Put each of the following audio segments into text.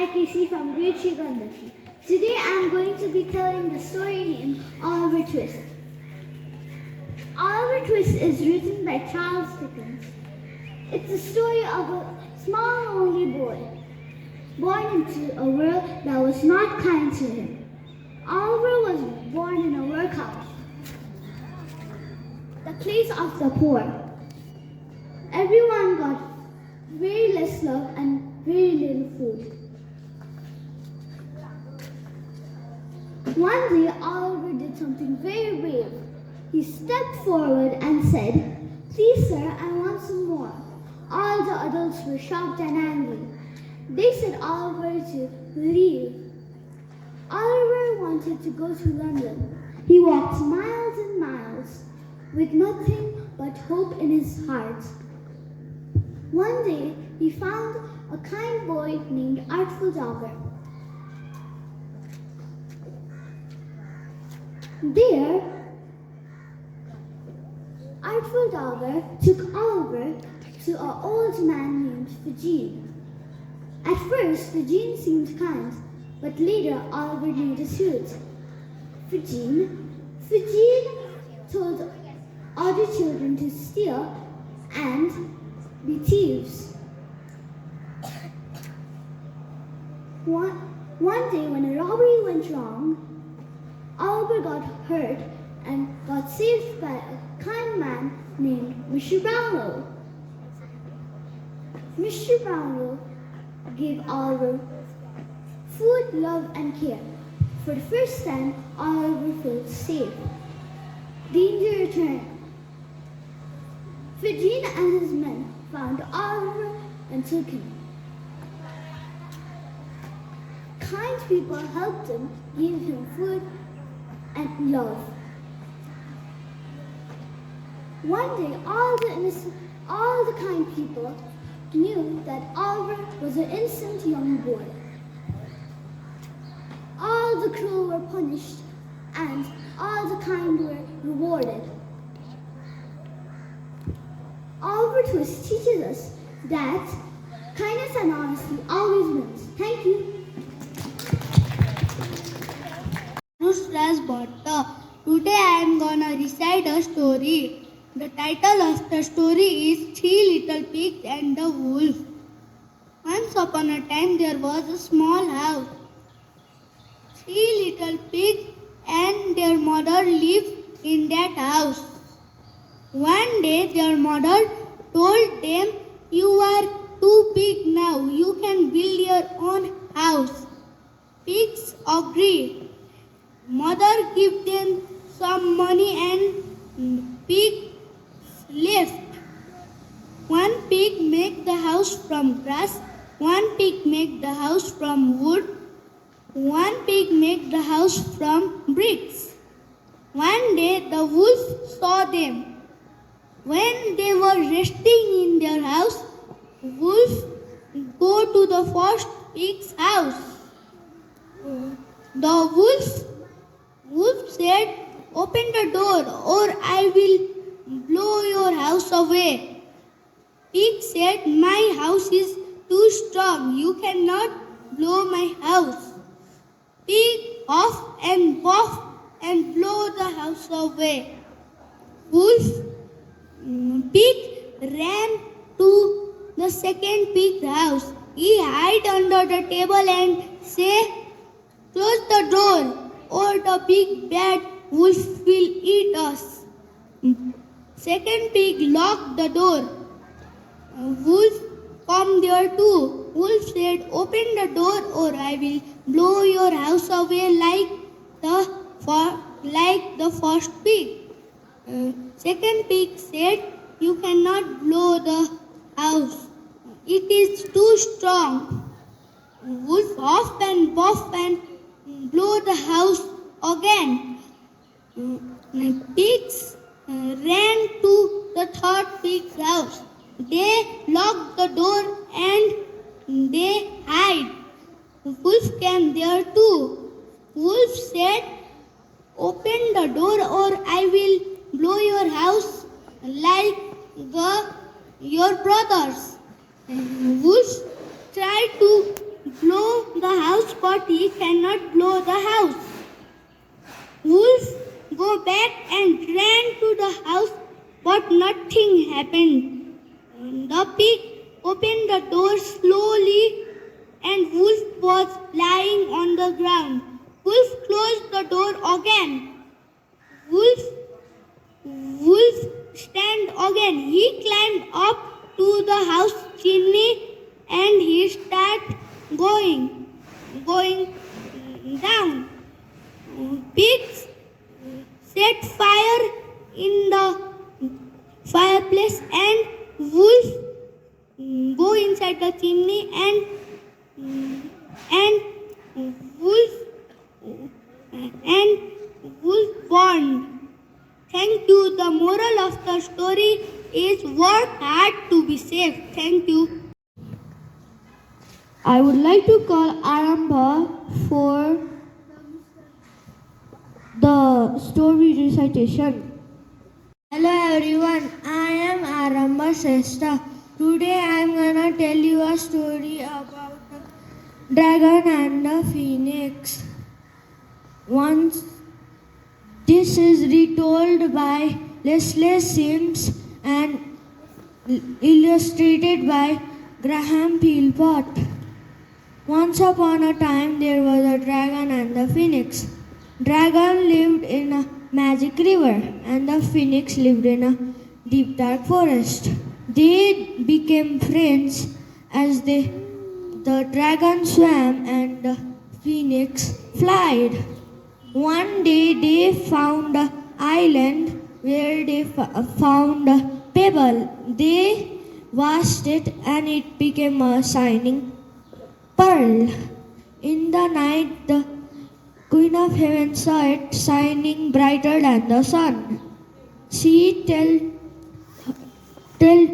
Hi Casey from Grade 3 Gandaki. Today I am going to be telling the story named Oliver Twist. Oliver Twist is written by Charles Dickens. It's the story of a small lonely boy born into a world that was not kind to him. Oliver was born in a workhouse, the place of the poor. Everyone got very less love and very little food. One day, Oliver did something very brave. He stepped forward and said, "Please, sir, I want some more." All the adults were shocked and angry. They said Oliver to leave. Oliver wanted to go to London. He walked miles and miles with nothing but hope in his heart. One day, he found a kind boy named Artful Dogger. There, Artful Dogger took Oliver to an old man named Fagin. At first, Fagin seemed kind, but later Oliver knew the truth. Fagin told other children to steal and be thieves. One day when a robbery went wrong, Oliver got hurt and got saved by a kind man named Mr. Brownlow. Mr. Brownlow gave Oliver food, love, and care. For the first time, Oliver felt safe. Danger returned. Fagin and his men found Oliver and took him. Kind people helped him, gave him food and love. One day, all the kind people knew that Oliver was an innocent young boy. All the cruel were punished, and all the kind were rewarded. Oliver Twist teaches us that kindness and honesty always wins. Thank you. Today I am gonna recite a story. The title of the story is Three Little Pigs and the Wolf. Once upon a time there was a small house. Three little pigs and their mother lived in that house. One day their mother told them, "You are too big now, you can build your own house." Pigs agreed. Mother gave them some money and pigs left. One pig made the house from grass, one pig made the house from wood, one pig made the house from bricks. One day the wolf saw them. When they were resting in their house, wolf go to the first pig's house. The wolf said, "Open the door or I will blow your house away." Pig said, "My house is too strong. You cannot blow my house." Pig huffed and puffed and blew the house away. Pig ran to the second pig's house. He hid under the table and said, "Close the door or the big bad wolf will eat us." Second pig locked the door. Wolf come there too. Wolf said, "Open the door or I will blow your house away like the first pig." Second pig said, "You cannot blow the house. It is too strong." Wolf huffed and puffed and blew the house again. Pigs ran to the third pig's house. They locked the door and they hid. Wolf came there too. Wolf said, "Open the door or I will blow your house like your brothers." Wolf tried to blow but he cannot blow the house. Wolf go back and ran to the house, but nothing happened. The pig opened the door slowly, and Wolf was lying on the ground. Wolf closed the door again. Wolf stand again. He climbed up to the house chimney and he started going down. Pigs set fire in the fireplace and Wolf go inside the chimney and wolf burned. Thank you. The moral of the story is work hard to be safe. Thank you. I would like to call Aramba for the story recitation. Hello everyone, I am Aramba Shrestha. Today I am gonna tell you a story about the dragon and the phoenix. Once, this is retold by Leslie Sims and illustrated by Graham Philpott. Once upon a time there was a dragon and the phoenix. Dragon lived in a magic river and the phoenix lived in a deep dark forest. They became friends as the dragon swam and the phoenix flied. One day they found an island where they found a pebble. They washed it and it became a shining pearl. In the night the Queen of Heaven saw it shining brighter than the sun. She tell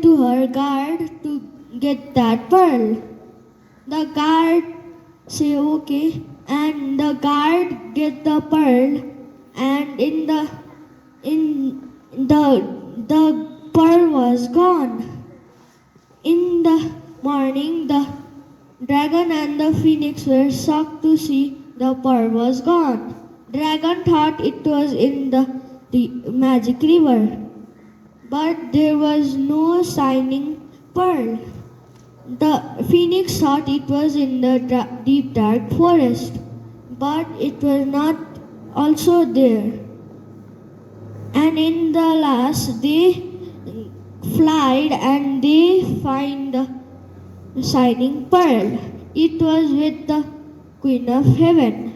to her guard to get that pearl. The guard say okay, and the guard get the pearl, and the pearl was gone. In the morning, the dragon and the phoenix were shocked to see the pearl was gone. Dragon thought it was in the magic river, but there was no shining pearl. The phoenix thought it was in the deep dark forest, but it was not also there. And in the last, they flied and they find the shining pearl. It was with the Queen of Heaven.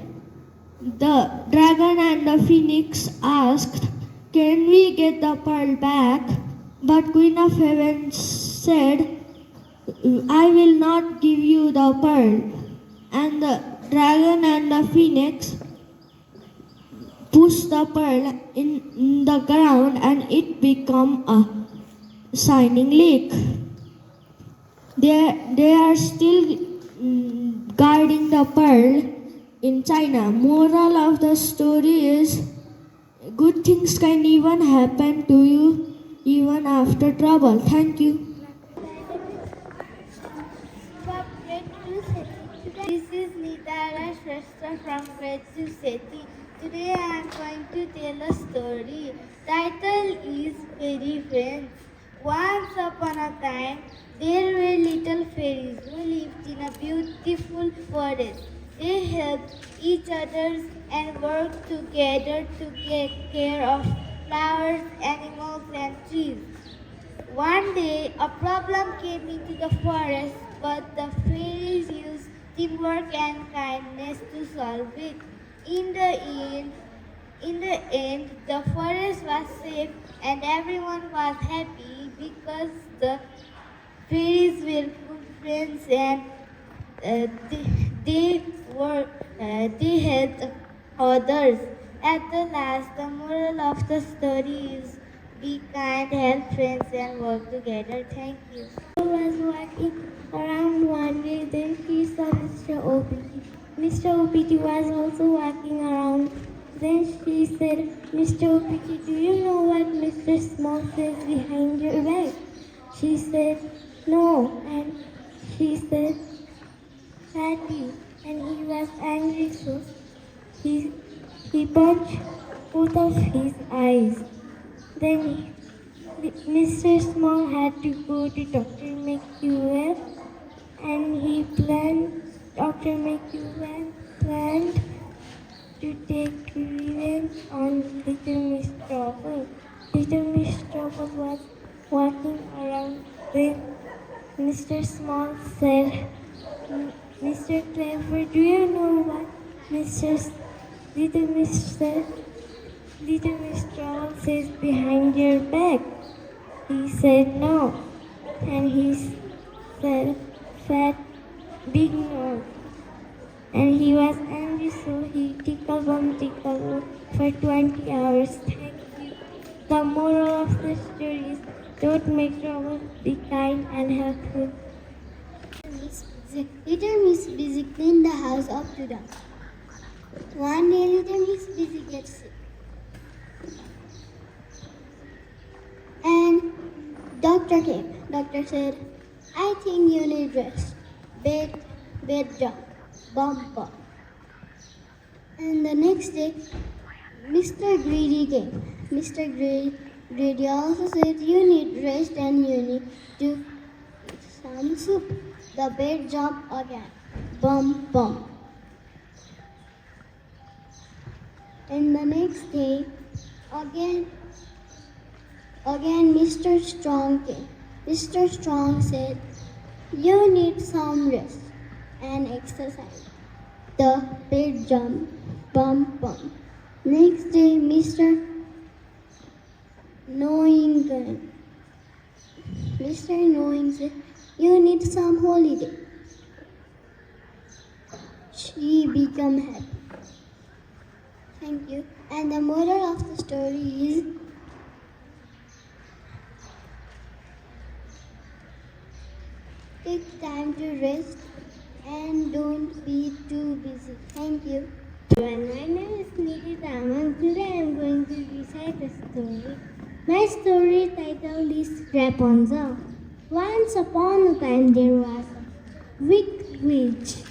The dragon and the phoenix asked, "Can we get the pearl back?" But Queen of Heaven said, "I will not give you the pearl." And the dragon and the phoenix pushed the pearl in the ground and it became a shining lake. They are still guarding the pearl in China. Moral of the story is good things can even happen to you even after trouble. Thank you. This is Nitara Shrestha from grade 2 Seti. Today I am going to tell a story. Title is Fairy Friends. Once upon a time, there were little fairies who lived in a beautiful forest. They helped each other and worked together to take care of flowers, animals, and trees. One day, a problem came into the forest, but the fairies used teamwork and kindness to solve it. In the end, the forest was safe and everyone was happy because the fairies were good friends and they helped others. At the last, the moral of the story is be kind, help friends, and work together. Thank you. I was walking around one day, then he saw Mr. OPT. Mr. OPT was also walking around. Then she said, "Mr. OPT, do you know what Mr. Small says behind your back?" She said, "No." And she said, "Fatty, and he was angry, so he, he punched both of his eyes. Then Mr. Small had to go to Dr. McEwen, and Dr. McEwen planned to take revenge on Little Miss Trouble. Little Miss Trouble was walking around when Mr. Small said, Mr. Clever, do you know what Little Miss said? Little Miss Trouble says behind your back. He said no, and he said fat big nose. And he was angry, so he tickle bum for 20 hours. Thank you. The moral of the story is don't make trouble, be kind and helpful. Little Miss Busy cleaned the house up to dusk. One day, Little Miss Busy gets sick. And doctor came. Doctor said, I think you need rest. Bed jump, bump. And the next day, Mr. Greedy came. Mr. Greedy also said, you need rest and you need to eat some soup. The bed jumped again, bump. And the next day, again Mr. Strong came. Mr. Strong said, you need some rest and exercise. The bed jumped, bump. Next day, Mr. Knowing came. Mr. Knowing said, you need some holiday. She became happy. Thank you. And the moral of the story is, take time to rest and don't be too busy. Thank you. Everyone, my name is Nikita and today I am going to recite a story. My story title is Rapunzel. Once upon a time there was a wicked witch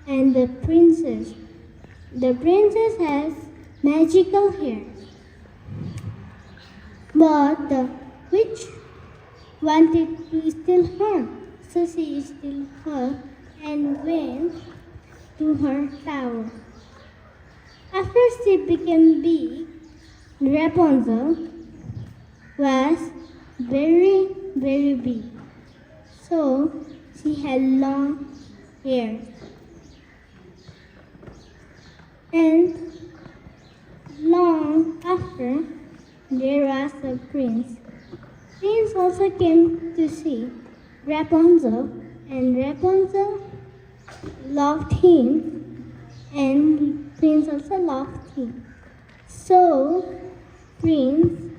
and the princess. The princess has magical hair. But the witch wanted to steal her. So she stole her and went to her tower. After she became big, Rapunzel was very big. So she had long hair. And long after, there was a prince. Prince also came to see Rapunzel, and Rapunzel loved him, and Prince also loved him. So Prince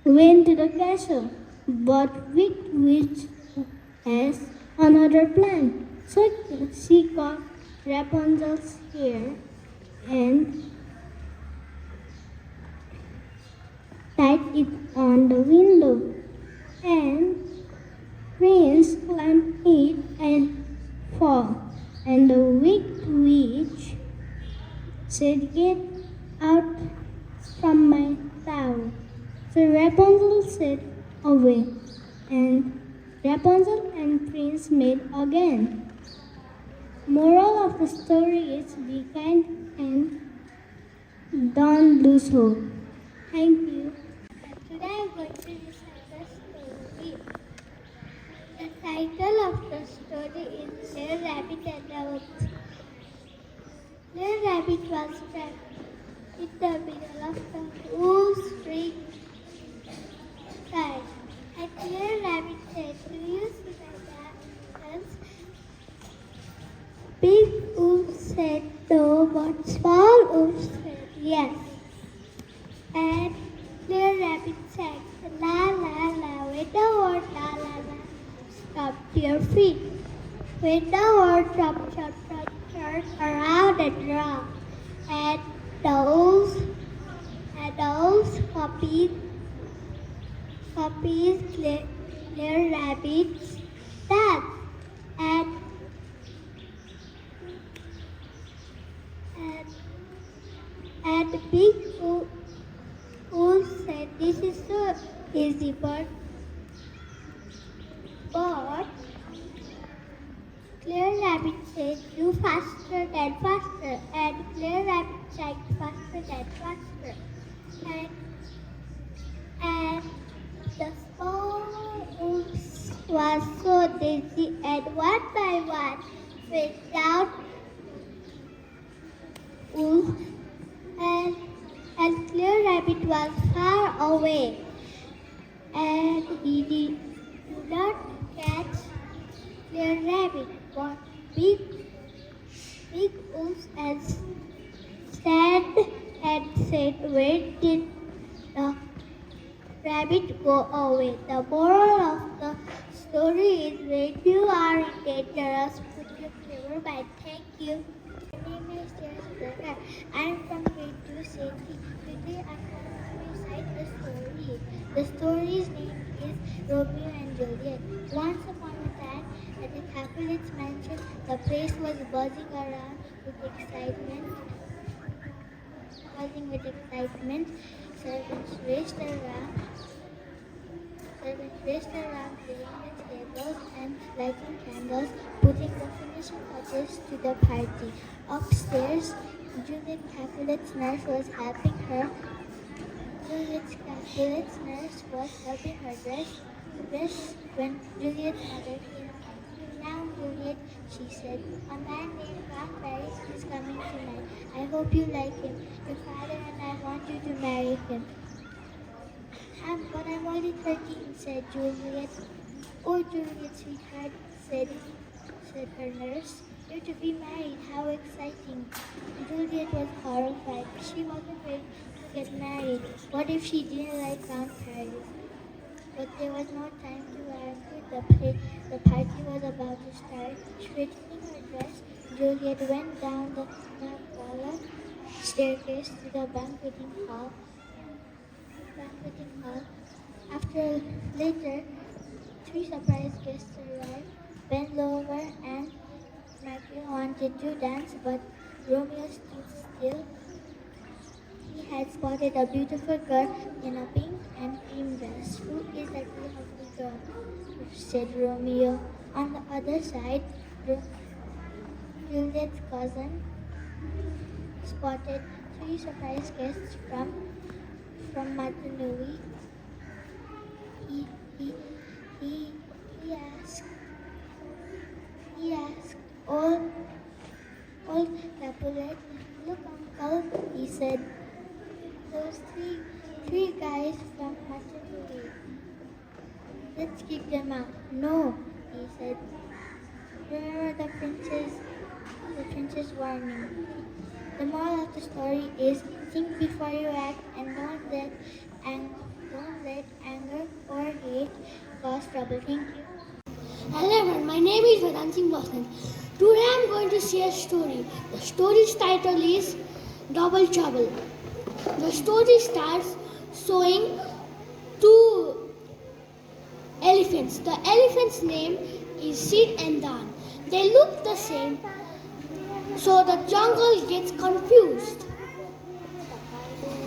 went to the castle, but wicked witch has another plan. So she cut Rapunzel's hair and tied it on the window, and Prince climbed it and fall. And the wicked witch said, get out from my tower. So Rapunzel said, away. And Rapunzel and Prince made again. Moral of the story is be kind and don't lose hope. Thank you. Today I am going to recite a story. The title of the story is Little Rabbit and the Woods. Little Rabbit was trapped in the middle of the whole street side. And Little Rabbit said, do you see my dance? Big Wolf said no, but Small Wolf said yes. And Little Rabbit sang, la la la, with the word la la la, stop to your feet. With the word chop chop chop, turn around and round. And those copied Little Rabbit's dance. And Big Wolf said, "This is so easy, but Clear Rabbit said, "Do faster than faster." And Clear Rabbit said, "Faster than faster." And the small wolves was so dizzy, and one by one fell down wolf, and Clear Rabbit was far away, and he did not catch Clear Rabbit, but big wolves and stand and said, "Where did the rabbit go away?" The moral of the story is, when you are in dangerous, put your clever mind. Thank you. My name is Jessica. I am from grade 2 City. Today I am going to recite a story. The story's name is Romeo and Juliet. Once upon a time, at the Capulets mansion, the place was buzzing with excitement. Servants raced around cleaning the tables and lighting candles, putting the finishing touches to the party. Upstairs, Juliet Capulet's nurse was helping her. Dress when Juliet's mother came. "Now, Juliet," she said, "a man named Count Paris is coming tonight. I hope you like him. Your father and I want you to marry him." "But I'm only 13, said Juliet. "Oh, Juliet, sweetheart," said her nurse. "You're to be married. How exciting." Juliet was horrified. She wasn't ready to get married. What if she didn't like Count Paris? But there was no time to argue. The party was about to start. Straightening her dress, Juliet went down the parlor staircase to the banqueting hall. Later, 3 surprise guests arrived. Ben Lover and Matthew wanted to dance, but Romeo stood still. He had spotted a beautiful girl in a pink and cream dress. "Who is that lovely girl?" said Romeo. On the other side, Juliet's cousin spotted 3 surprise guests from Matanui. He asked old Capulet, "Look, uncle," he said, "those three guys from Matanui. Let's kick them out." "No," he said. "Remember the prince's warning." The moral of the story is, think before you act, and don't let anger or hate cause trouble. Thank you. Hello everyone, my name is Vedant Singh Boston. Today I am going to share a story. The story's title is Double Trouble. The story starts showing 2 elephants. The elephants' name is Sid and Dan. They look the same, so the jungle gets confused.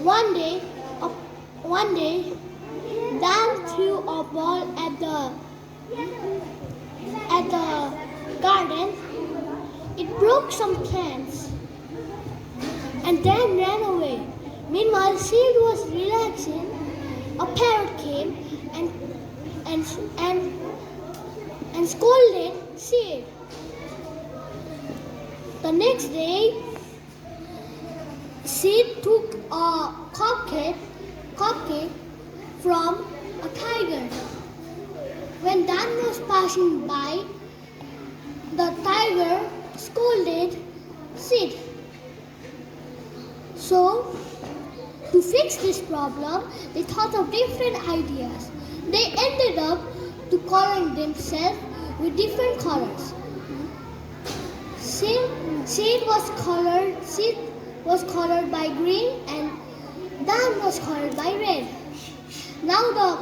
One day, Dan threw a ball at the garden. It broke some plants and then ran away. Meanwhile, Sid was relaxing. A parrot came and scolded Sid. The next day, Sid took a cupcake from a tiger. When Dan was passing by, the tiger scolded Sid. So, to fix this problem, they thought of different ideas. They ended up to coloring themselves with different colors. Sid was colored by green and Dan was colored by red. Now the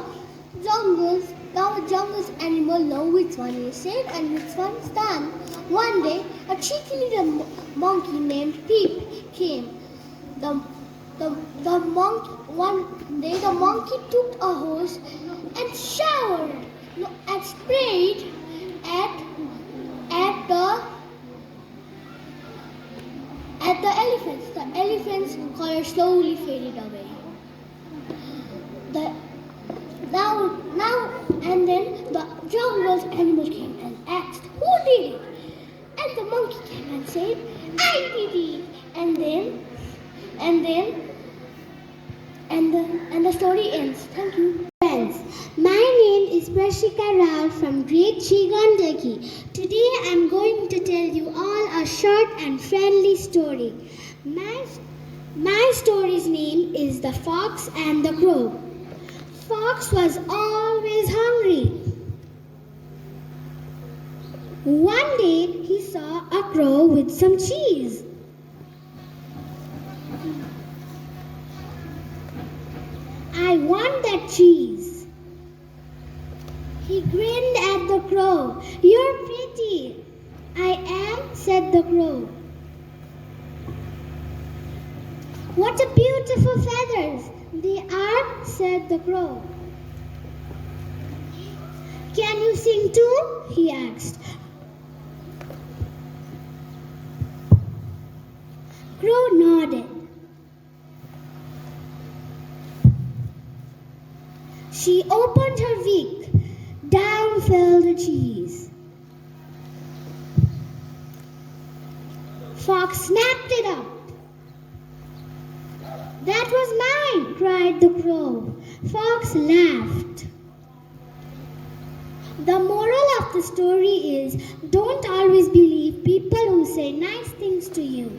jungle's animal know which one is Sid and which one is Dan. One day, a cheeky little monkey named Peep came. One day the monkey took a hose and showered, no, and sprayed at the elephants. The elephants' color slowly faded away. The now and then the jungle's animal came and asked, "Who did it?" And the monkey came and said, "I did it." And the story ends. Thank you. Friends, my name is Prashika Rao from Grade 3 Gandaki. Today I am going to tell you all a short and friendly story. My story's name is The Fox and the Crow. Fox was always hungry. One day he saw a crow with some cheese. "I want that cheese." He grinned at the crow. "You're pretty." "I am," said the crow. "What a beautiful feathers." "They are," said the crow. "Can you sing too?" he asked. Crow nodded. She opened her beak. Down fell the cheese. Fox snapped it up. "That was mine," cried the crow. Fox laughed. The moral of the story is, don't always believe people who say nice things to you.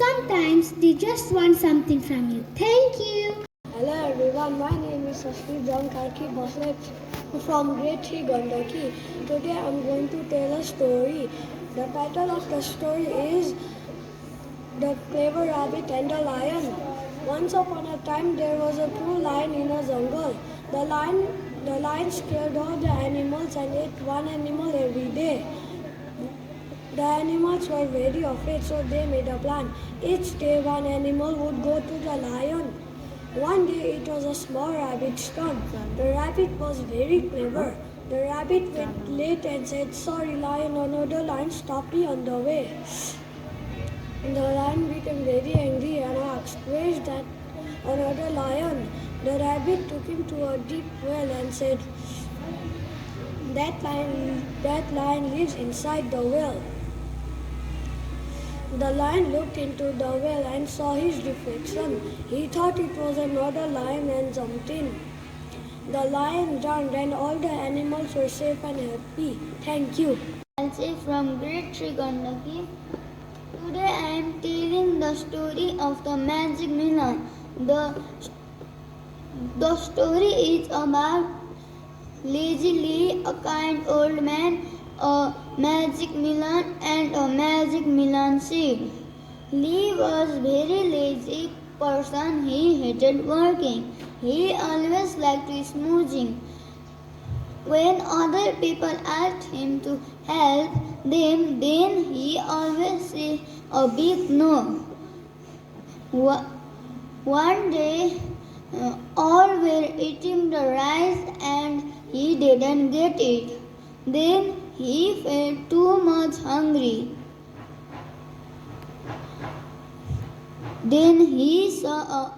Sometimes they just want something from you. Thank you. Hello everyone, my name is Sashmi Jankarki Boslet from Grade 3 Gandaki. Today I am going to tell a story. The title of the story is The Clever Rabbit and the Lion. Once upon a time there was a true lion in a jungle. The lion scared all the animals and ate one animal every day. The animals were very afraid, so they made a plan. Each day one animal would go to the lion. One day it was a small rabbit's turn. The rabbit was very clever. The rabbit went late and said, "Sorry lion, another lion stopped me on the way." The lion became very angry and asked, "Where is that another lion?" The rabbit took him to a deep well and said, That lion lives inside the well." The lion looked into the well and saw his reflection. He thought it was another lion and jumped in. The lion drowned and all the animals were safe and happy. Thank you. Nancy from Grade 3 Gandaki. Today I am telling the story of the magic melon. The story is about Lazy Lee, a kind old man, a magic melon and a magic melon seed. Lee was very lazy person. He hated working. He always liked smoozing. When other people asked him to help them, then he always said a big no. One day, all were eating the rice and he didn't get it. Then he felt too much hungry. Then he saw an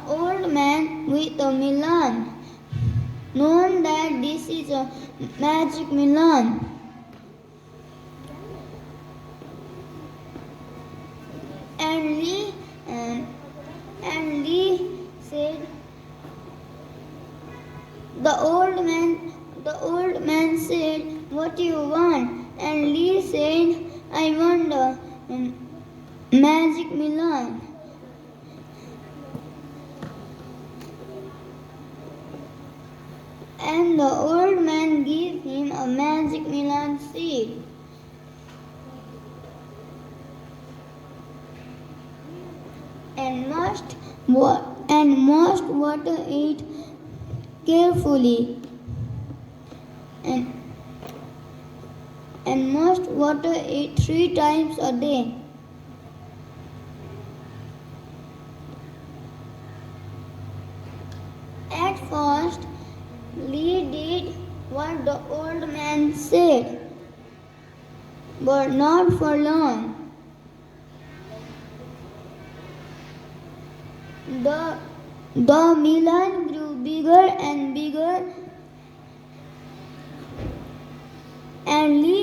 old man with a melon, known that this is a magic melon. And Lee said, the old man said, "What do you want?" And Lee said, "I want the magic melon." And the old man gave him a magic melon seed. And must water it carefully. and must water it 3 times a day. At first, Lee did what the old man said, but not for long. The melon grew bigger and bigger, and Lee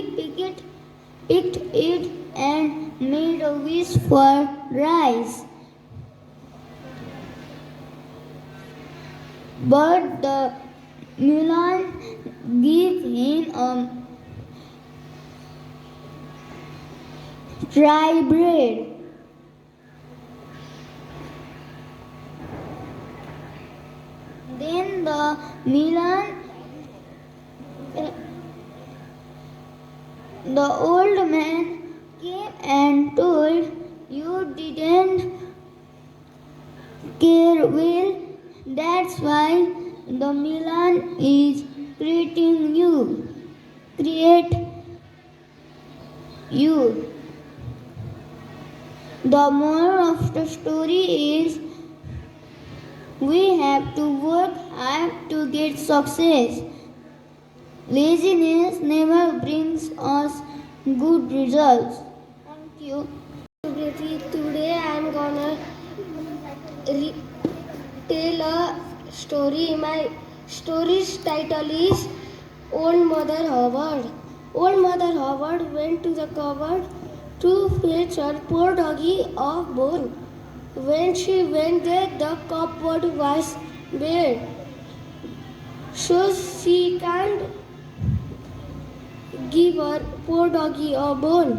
picked it and made a wish for rice. But the melon gave him a dry bread. Then the old man came and told, "You didn't care well, that's why the melon is creating you. Create you." The moral of the story is we have to work hard to get success. Laziness never brings us good results. Thank you. Today I am gonna tell a story. My story's title is Old Mother Hubbard. Old Mother Hubbard went to the cupboard to fetch her poor doggy a bone. When she went there, the cupboard was bare, so she can't give her poor doggy a bone.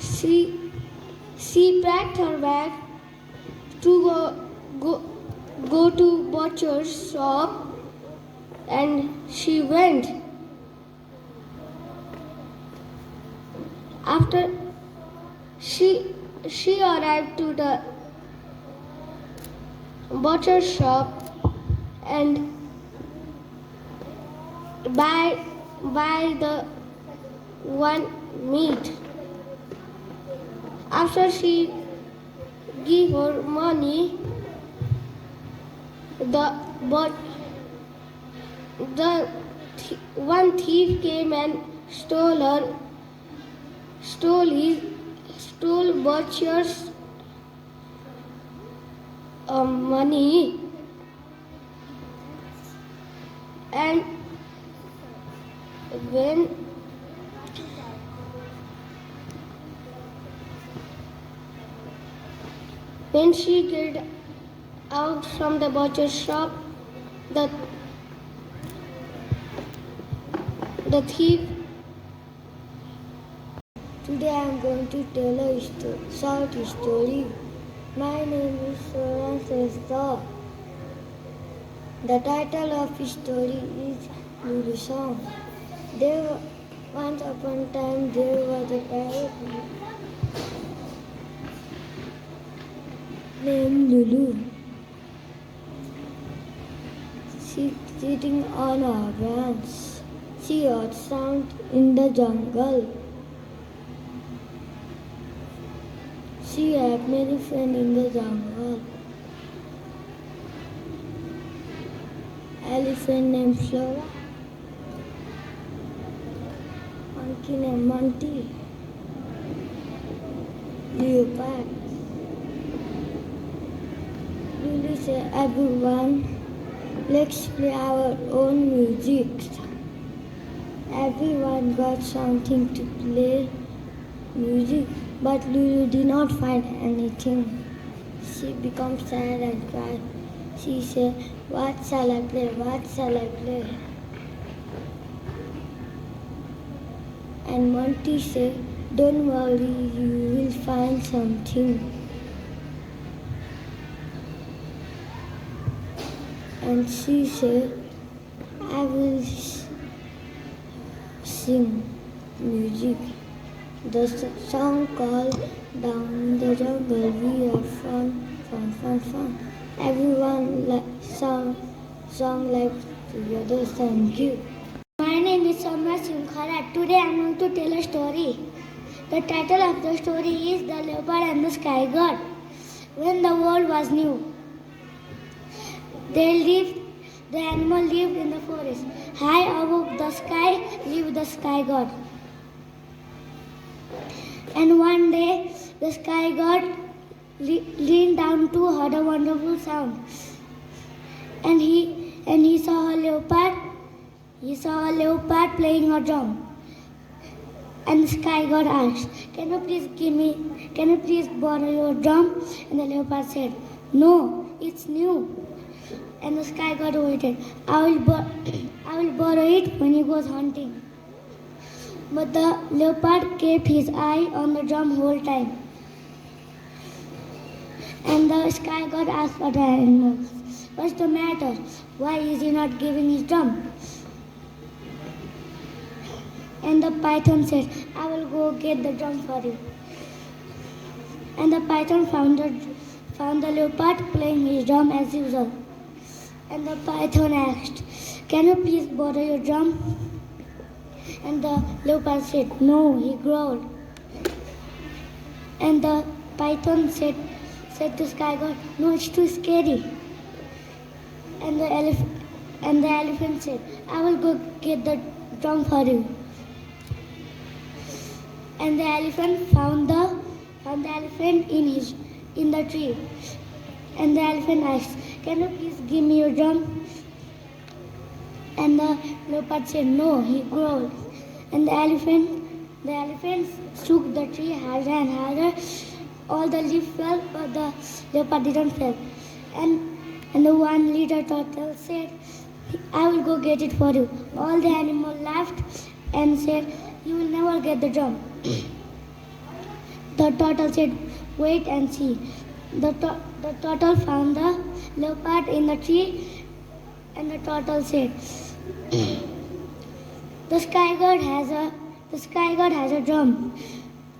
She packed her bag to go to butcher's shop, and she went. After she arrived to the butcher's shop and buy the one meat. After she gave her money, one thief came and stole butcher's money, and when she get out from the butcher's shop, the thief. Today I am going to tell a short story. My name is Soran Srestha. The title of the story is Elocution. Once upon a time there was a parrot named Lulu. She sitting on a branch. She heard sound in the jungle. She had many friends in the jungle. Elephant named Flora, monkey named Monty, leopard. Lily said, "Everyone, let's play our own music." Everyone got something to play music, but Lulu did not find anything. She became sad and cried. She said, "What shall I play? What shall I play?" And Monty said, "Don't worry, you will find something." And she said, "I will sing music." The song called down in the jungle, "We are fun, fun, fun, fun." Everyone song like together. Thank you. My name is Sam Omar Simkharat. Today I am going to tell a story. The title of the story is The Leopard and the Sky God. When the world was new, the animal lived in the forest. High above the sky lived the Sky God. And one day the Sky God leaned down to hear a wonderful sound. And he saw a leopard. He saw a leopard playing a drum. And the Sky God asked, can you please borrow your drum? And the leopard said, no, it's new. And the Sky God waited. I will borrow it when he goes hunting. But the leopard kept his eye on the drum whole time. And the Sky God asked the animal, what's the matter? Why is he not giving his drum? And the python said, I will go get the drum for you. And the python found the leopard playing his drum as usual. And the python asked, can you please borrow your drum? And the leopard said, no, he growled. And the python said to Sky God, no, it's too scary. And the elephant said, I will go get the drum for you. And the elephant found the elephant in the tree. And the elephant asked, can you please give me your drum? And the leopard said, no, he growled. And the elephant shook the tree harder and harder. All the leaves fell, but the leopard didn't fall. And the 1 liter turtle said, I will go get it for you. All the animals laughed and said, you will never get the drum. The turtle said, wait and see. The turtle found the leopard in the tree, and the turtle said, the Sky God has a drum.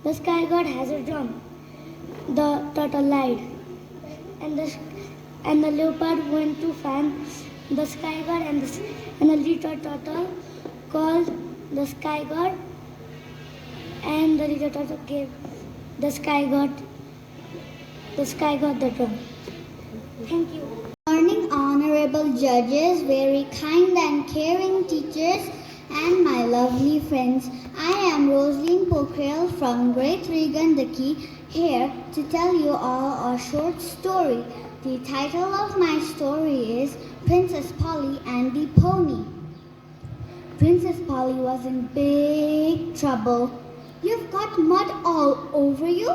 The Sky God has a drum. The turtle lied. And the leopard went to find the Sky God, and the little turtle called the Sky God, and the little turtle gave the Sky God the drum. Thank you. Morning, honorable judges, very kind and caring teachers, and my lovely friends. I am Rosaline Pokhrel from Great Gandaki, here to tell you all a short story. The title of my story is Princess Polly and the Pony. Princess Polly was in big trouble. You've got mud all over you,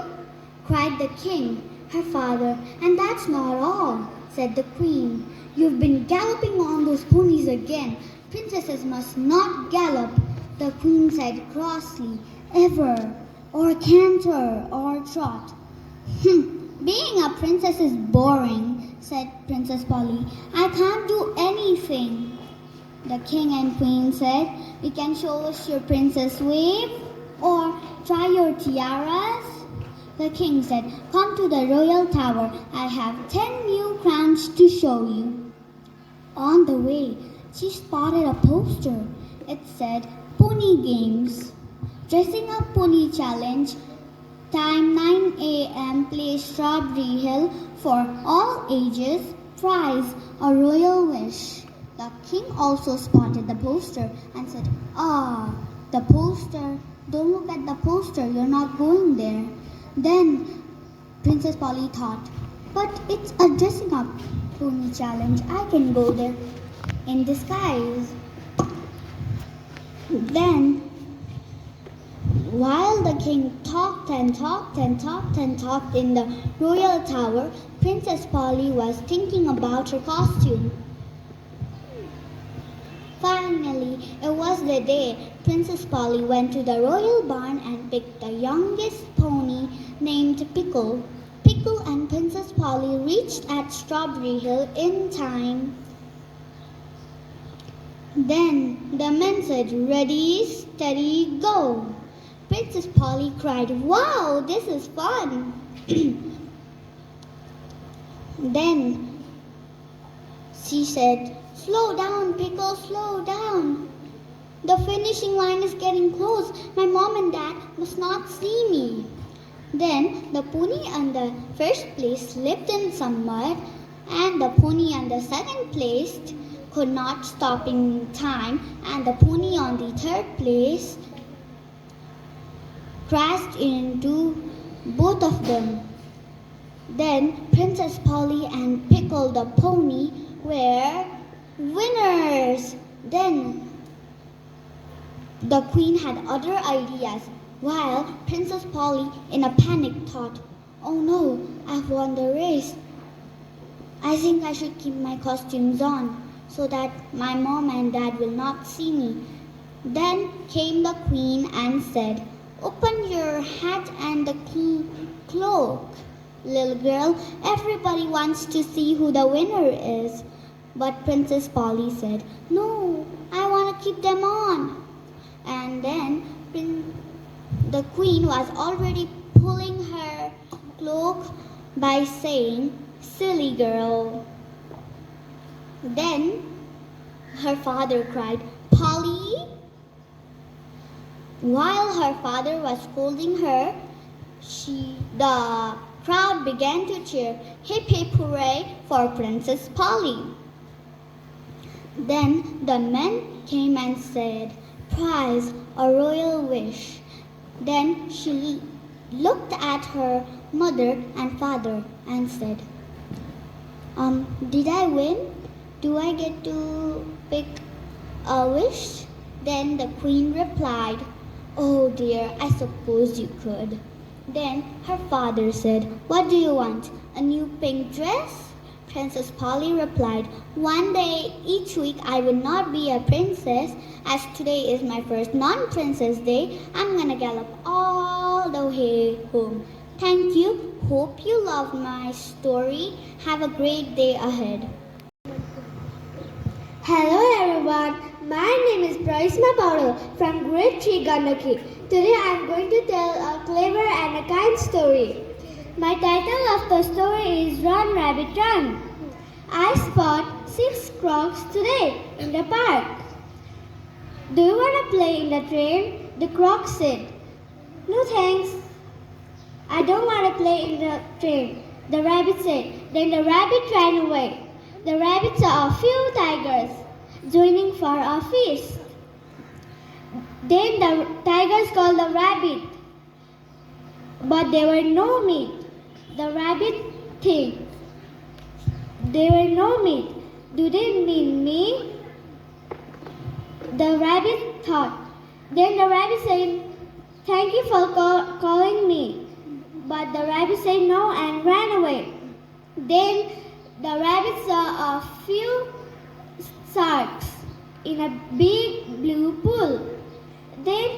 cried the king, her father. And that's not all, said the queen. You've been galloping on those ponies again. Princesses must not gallop, the queen said crossly, ever, or canter, or trot. Being a princess is boring, said Princess Polly. I can't do anything. The king and queen said, you can show us your princess wave or try your tiaras. The king said, come to the royal tower. I have 10 new crowns to show you. On the way, she spotted a poster. It said, Pony Games. Dressing up Pony Challenge. Time 9 a.m. Place Strawberry Hill for all ages. Prize, a royal wish. The king also spotted the poster and said, the poster. Don't look at the poster. You're not going there. Then Princess Polly thought, but it's a dressing up pony challenge. I can go there in disguise. Then, while the king talked and talked and talked and talked in the royal tower, Princess Polly was thinking about her costume. Finally, it was the day Princess Polly went to the royal barn and picked the youngest pony named Pickle. Pickle and Princess Polly reached at Strawberry Hill in time. Then the men said, ready, steady, go. Princess Polly cried, wow, this is fun. Then she said, slow down, Pickle, slow down. The finishing line is getting close. My mom and dad must not see me. Then the pony on the first place slipped in some mud, and the pony on the second place could not stop in time, and the pony on the third place crashed into both of them. Then Princess Polly and Pickle the pony were winners. Then the queen had other ideas, while Princess Polly, in a panic, thought, "Oh no, I've won the race. I think I should keep my costumes on so that my mom and dad will not see me." Then came the queen and said, "Open your hat and the cloak, little girl. Everybody wants to see who the winner is." But Princess Polly said, "No, I want to keep them on." And then the queen was already pulling her cloak by saying, "Silly girl." Then her father cried, "Polly!" While her father was scolding her, the crowd began to cheer, "Hip hip hooray for Princess Polly." Then the men came and said, "Prize, a royal wish." Then she looked at her mother and father and said, "Did I win? Do I get to pick a wish?" Then the queen replied, "Oh dear, I suppose you could." Then her father said, "What do you want? A new pink dress?" Princess Polly replied, "One day each week I will not be a princess. As today is my first non-princess day, I'm gonna gallop all the way home. Thank you. Hope you loved my story. Have a great day ahead." Hello everyone, my name is Praisma Paudel from grade 3 Gandaki. Today I am going to tell a clever and a kind story. My title of the story is Run Rabbit Run. I spot 6 crocs today in the park. "Do you want to play in the train?" the croc said. "No thanks. I don't want to play in the train," the rabbit said. Then the rabbit ran away. The rabbit saw a few tigers joining for a feast. Then the tigers called the rabbit, but there were no meat. The rabbit think, "There were no meat. Do they mean me?" The rabbit thought. Then the rabbit said, "Thank you for calling me." But the rabbit said no and ran away. Then the rabbit saw a few sharks in a big blue pool. Then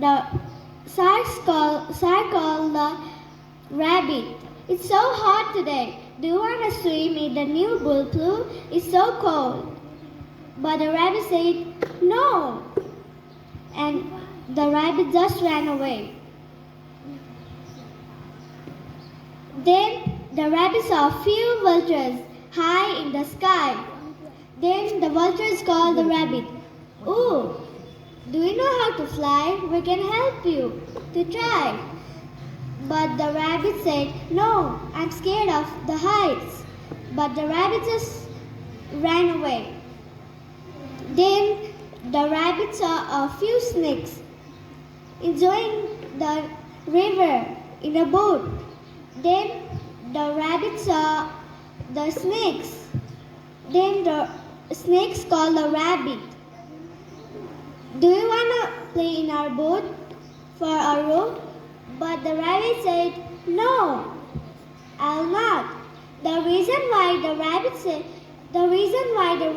the shark called the rabbit, "It's so hot today. Do you want to swim in the new pool? It's so cold." But the rabbit said no. And the rabbit just ran away. Then the rabbit saw a few vultures high in the sky. Then the vultures called the rabbit, "Oh, do you know how to fly? We can help you to try." But the rabbit said, "No, I'm scared of the heights." But the rabbit just ran away. Then the rabbit saw a few snakes enjoying the river in a boat. Then the rabbit saw the snakes. Then the snakes called the rabbit, "Do you want to play in our boat for a row?" But the rabbit said, "No, I'll not." The reason why the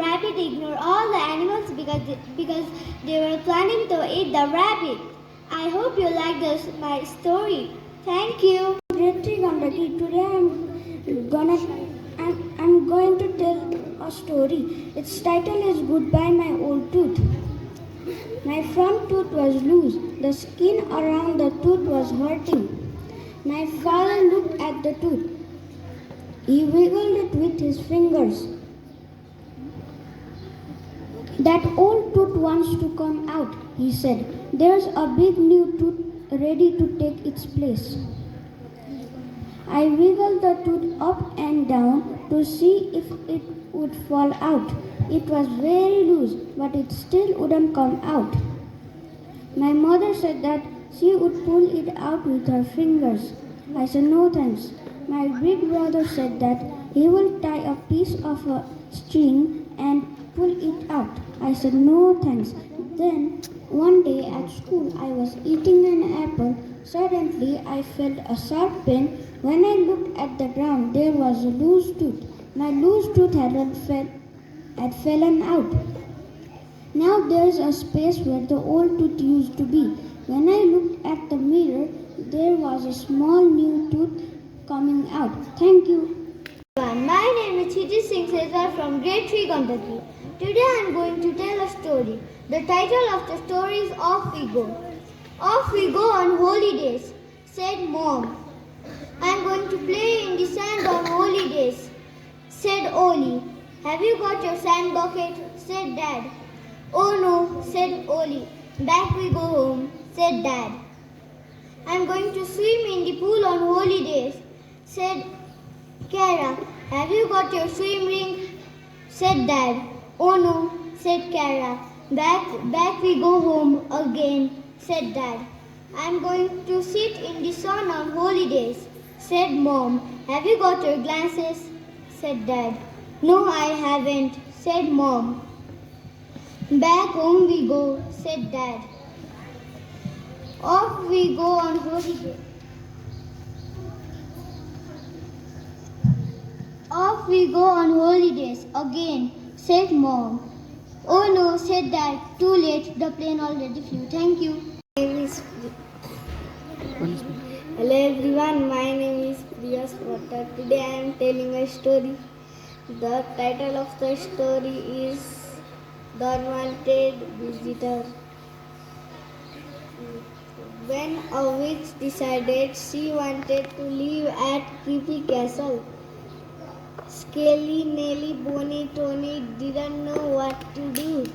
rabbit ignored all the animals because they were planning to eat the rabbit. I hope you like my story. Thank you. Grade 3 Gandaki. Today I'm going to tell a story. Its title is Goodbye My Old Tooth. My front tooth was loose. The skin around the tooth was hurting. My father looked at the tooth. He wiggled it with his fingers. That old tooth wants to come out, he said. There's a big new tooth ready to take its place. I wiggled the tooth up and down to see if it would fall out. It was very loose, but it still wouldn't come out. My mother said that she would pull it out with her fingers. I said no thanks. My big brother said that he will tie a piece of a string and pull it out. I said no thanks. Then one day at school I was eating an apple. Suddenly I felt a sharp pain. When I looked at the ground there was a loose tooth. My loose tooth had fallen out. Now there's a space where the old tooth used to be. When I looked at the mirror, there was a small new tooth coming out. Thank you. My name is Chiti Singh Sezar from Grade 3 Gandaki. Today I am going to tell a story. The title of the story is Off We Go. Off we go on holidays, said Mom. I am going to play in the sand on holidays, said Oli. Have you got your sand bucket? Said Dad. Oh no, said Oli. Back we go home, said Dad. I am going to swim in the pool on holidays, said Kara. Have you got your swim ring? Said Dad. Oh no, said Kara. Back we go home again, said Dad. I am going to sit in the sun on holidays, said Mom. Have you got your glasses? Said Dad. No, I haven't, said Mom. Back home we go, said Dad. Off we go on holidays. Off we go on holidays again, said Mom. Oh no, said Dad. Too late, the plane already flew. Thank you. Hello everyone, my name is Priya Potter. Today I am telling a story. The title of the story is The Unwanted Visitor. When a witch decided she wanted to live at Creepy Castle, Scaly, Nelly, Bonnie, Tony didn't know what to do.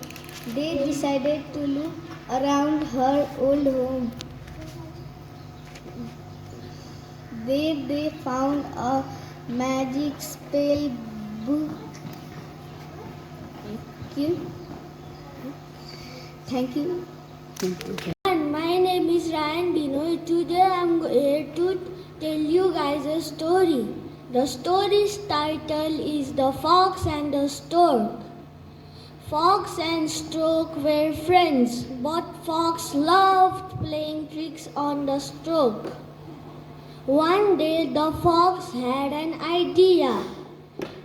They decided to look around her old home. There they found a magic spell book. Thank you. My name is Ryan Binoy. Today I am here to tell you guys a story. The story's title is The Fox and the Stork. Fox and Stork were friends, but Fox loved playing tricks on the Stork. One day the Fox had an idea.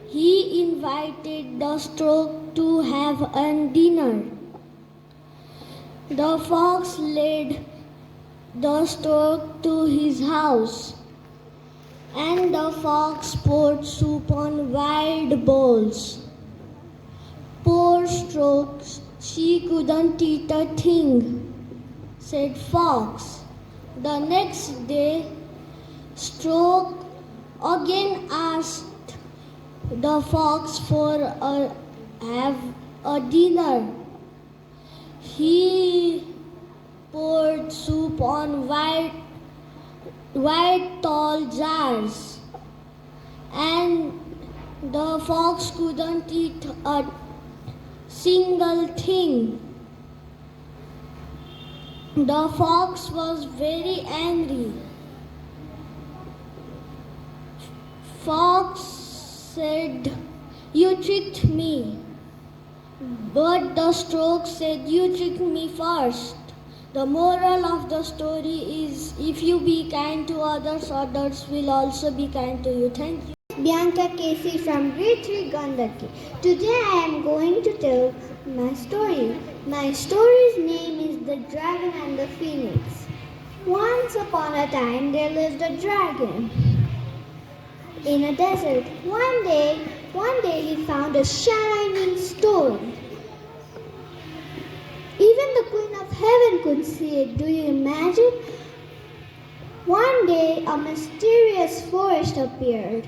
He invited the Stork to have a dinner. The Fox led the Stork to his house, and the Fox poured soup on wide bowls. Poor Stork, she couldn't eat a thing, said Fox. The next day, Stork again asked the Fox for a dinner. He poured soup on white tall jars, and the Fox couldn't eat a single thing. The Fox was very angry. Fox said, "You tricked me." But the Stork said, "You tricked me first." The moral of the story is, if you be kind to others, others will also be kind to you. Thank you. Bianca Casey from Grade 3 Gandaki. Today I am going to tell my story. My story's name is The Dragon and the Phoenix. Once upon a time there lived a dragon in a desert. One day he found a shining stone. Even the Queen of Heaven could see it. Do you imagine? One day a mysterious forest appeared.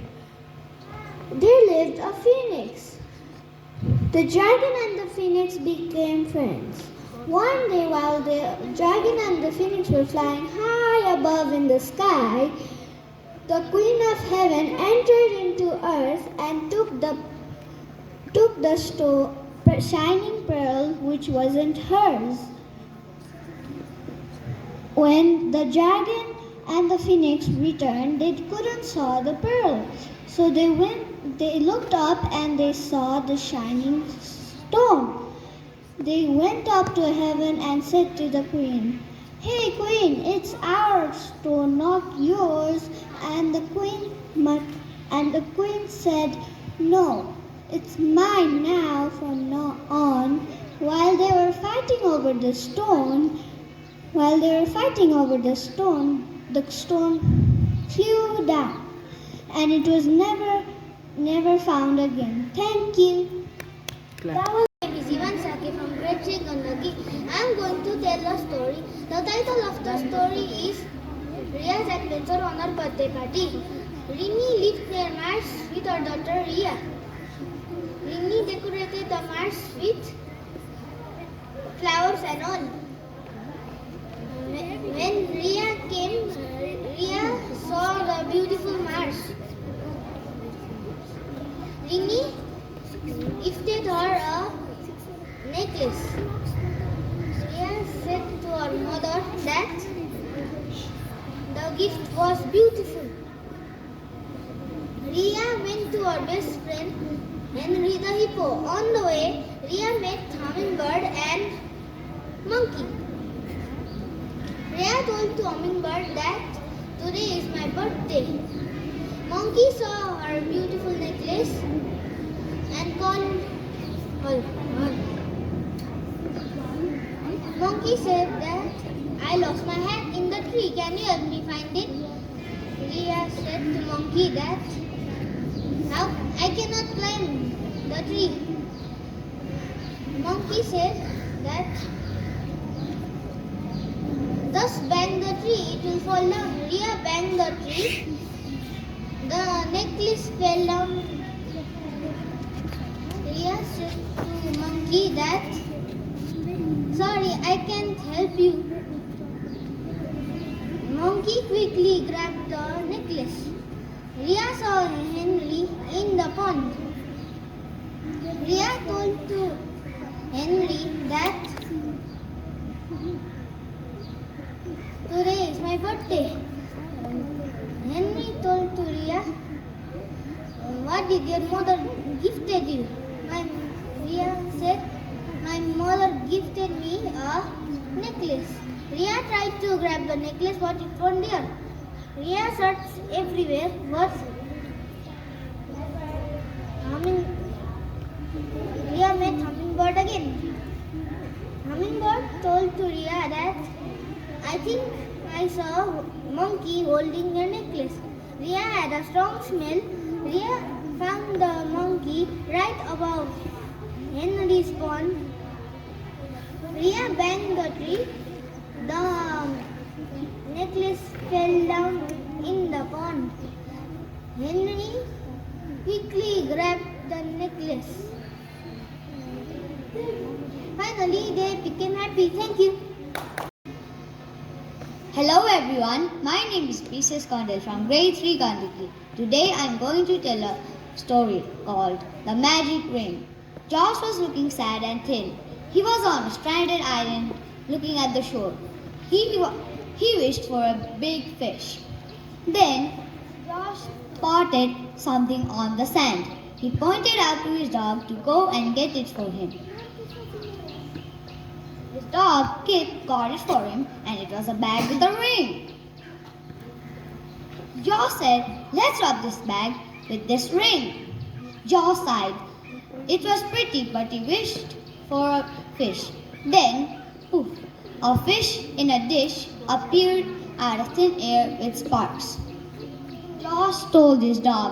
There lived a phoenix. The dragon and the phoenix became friends. One day, while the dragon and the phoenix were flying high above in the sky, the Queen of Heaven entered into earth and took the shining pearl which wasn't hers. When the dragon and the phoenix returned, they couldn't saw the pearl. So they looked up and they saw the shining stone. They went up to heaven and said to the queen, "Hey queen, it's our stone, not yours." And the queen said, "No, it's mine now from now on." While they were fighting over the stone, the stone flew down, and it was never found again. Thank you. That was Ivan Saki from Great Sri Gandaki. I am going to tell a story. The title of the story is Ria's Adventure on Her Birthday Party. Rini lived near Mars with her daughter Ria. Rini decorated the Mars with flowers and all. When Ria came, Ria saw the beautiful Mars. Rini gifted her a necklace. Ria said to her mother that the gift was beautiful. Ria went to her best friend Henry the hippo. On the way, Ria met Hummingbird and Monkey. Ria told to Hummingbird that today is my birthday. Monkey saw her beautiful necklace and called her. Monkey said that I lost my hat in the tree. Can you help me find it? Ria said to Monkey that how I cannot climb the tree. Monkey said that just bang the tree, it will fall down. Ria banged the tree. The necklace fell down. Ria said to Monkey that, "Sorry, I can't help you." Monkey quickly grabbed the necklace. Ria saw Henry in the pond. Ria told to Henry that today is my birthday. Henry told to Ria, "What did your mother gifted you?" Ria said, "My mother gifted me a necklace." Ria tried to grab the necklace, but it wasn't there. Ria searched everywhere, but Ria met Hummingbird again. Hummingbird told to Ria that, "I think I saw a monkey holding a necklace." Ria had a strong smell. Ria found the monkey right above Henry's pond. Ria banged the tree. The necklace fell down in the pond. Henry quickly grabbed the necklace. Finally, they became happy. Thank you. Hello everyone, my name is Princess Condell from Grade 3 Gandhiki. Today I am going to tell a story called The Magic Ring. Josh was looking sad and thin. He was on a stranded island looking at the shore. He wished for a big fish. Then Josh spotted something on the sand. He pointed out to his dog to go and get it for him. His dog, Kip, got it for him, and it was a bag with a ring. Josh said, "Let's rub this bag with this ring." Josh sighed. It was pretty, but he wished for a fish. Then, poof, a fish in a dish appeared out of thin air with sparks. Josh told his dog,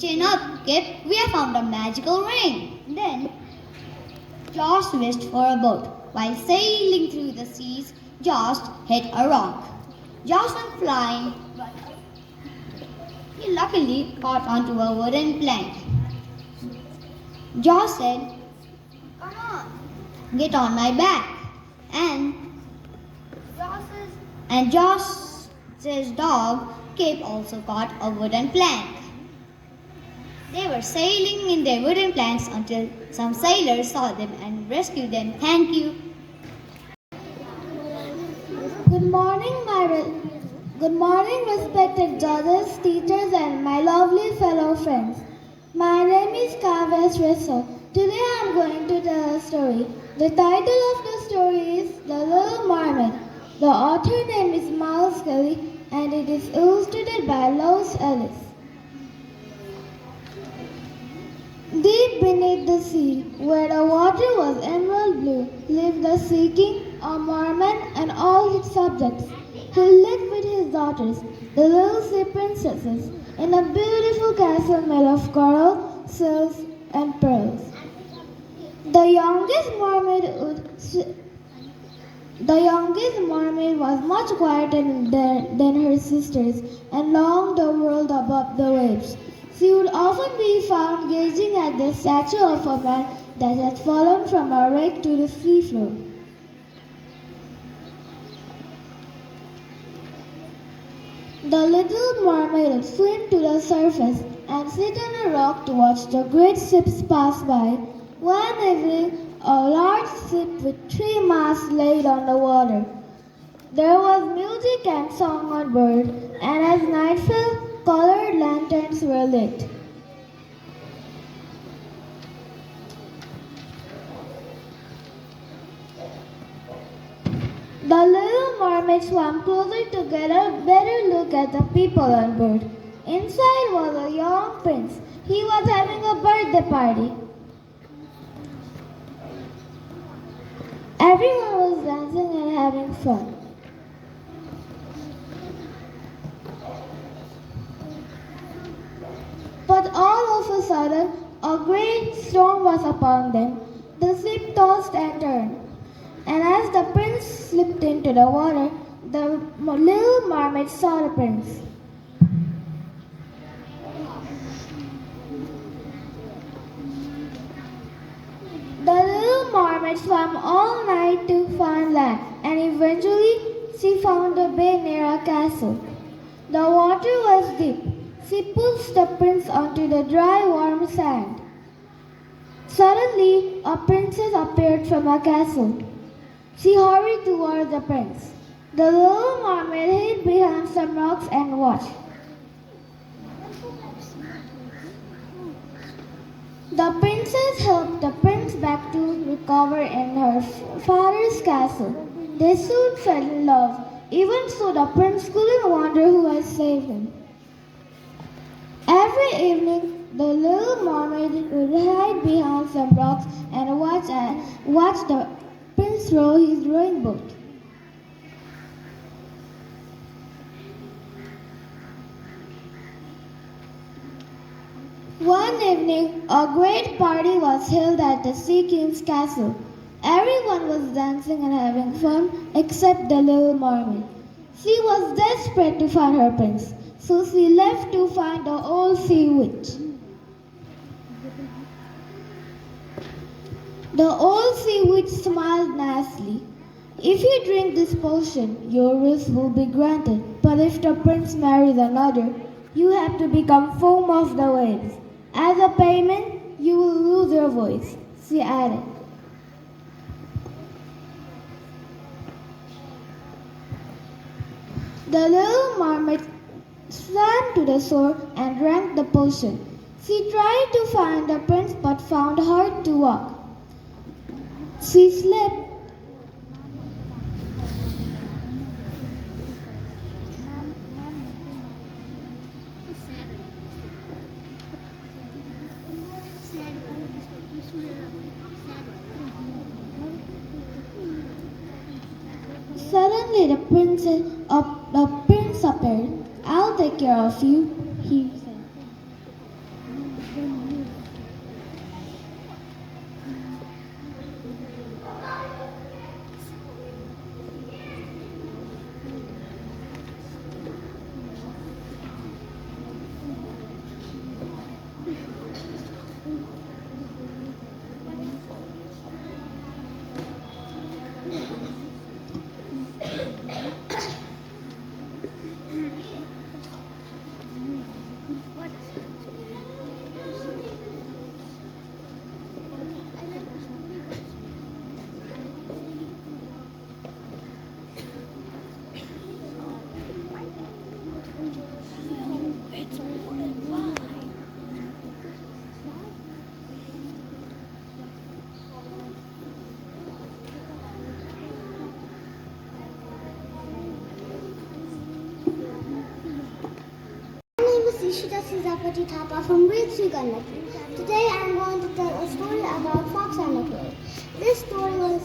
"Chin up, Kip, we have found a magical ring." Then, Josh wished for a boat. While sailing through the seas, Josh hit a rock. Josh went flying, but he luckily caught onto a wooden plank. Josh said, "Come Get on my back. And Josh's dog, Kip, also caught a wooden plank. They were sailing in their wooden planks until some sailors saw them and rescued them. Thank you. Good morning, respected judges, teachers, and my lovely fellow friends. My name is Kavya Shrestha. Today I am going to tell a story. The title of the story is The Little Mermaid. The author name is Miles Kelly, and it is illustrated by Lois Ellis. Deep beneath the sea, where the water was emerald blue, lived the Sea King, a merman, and all his subjects. He lived with his daughters, the little sea princesses, in a beautiful castle made of coral, silks, and pearls. The youngest mermaid was much quieter than her sisters and longed the world above the waves. She would often be found gazing at the statue of a man that had fallen from a wreck to the seafloor. The little mermaid would swim to the surface and sit on a rock to watch the great ships pass by. One evening, a large ship with 3 masts laid on the water. There was music and song on board, and as night fell, colored lanterns were lit. The little mermaid swam closer to get a better look at the people on board. Inside was a young prince. He was having a birthday party. Everyone was dancing and having fun. But all of a sudden, a great storm was upon them. The ship tossed and turned. And as the prince slipped into the water, the little mermaid saw the prince. The little mermaid swam all night to find land, and eventually she found a bay near a castle. The water was deep. She pushed the prince onto the dry, warm sand. Suddenly, a princess appeared from a castle. She hurried toward the prince. The little mermaid hid behind some rocks and watched. The princess helped the prince back to recover in her father's castle. They soon fell in love. Even so, the prince couldn't wonder who had saved him. Every evening, the little mermaid would hide behind some rocks and watch the prince row his rowing boat. One evening, a great party was held at the Sea King's castle. Everyone was dancing and having fun except the little mermaid. She was desperate to find her prince, so she left to find the old sea witch. The old sea witch smiled nicely. If you drink this potion, your wish will be granted. But if the prince marries another, you have to become foam of the waves. As a payment, you will lose your voice, she added. The little mermaid swam to the shore and drank the potion. She tried to find the prince but found it hard to walk. She slept. Suddenly the prince appeared. I'll take care of you, he said. this is Apati Thapa from grade 3 Gandaki. Today I am going to tell a story about Fox and the Crow. This story was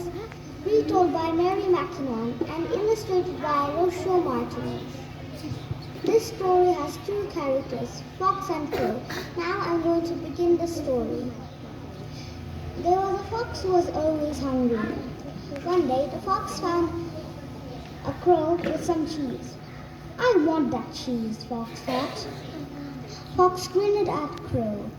retold by Mary Mackinnon and illustrated by Rocio Martinez. This story has two characters, Fox and Crow. Now I am going to begin the story. There was a fox who was always hungry. One day the fox found a crow with some cheese. I want that cheese, Fox thought. Fox grinned at Crow.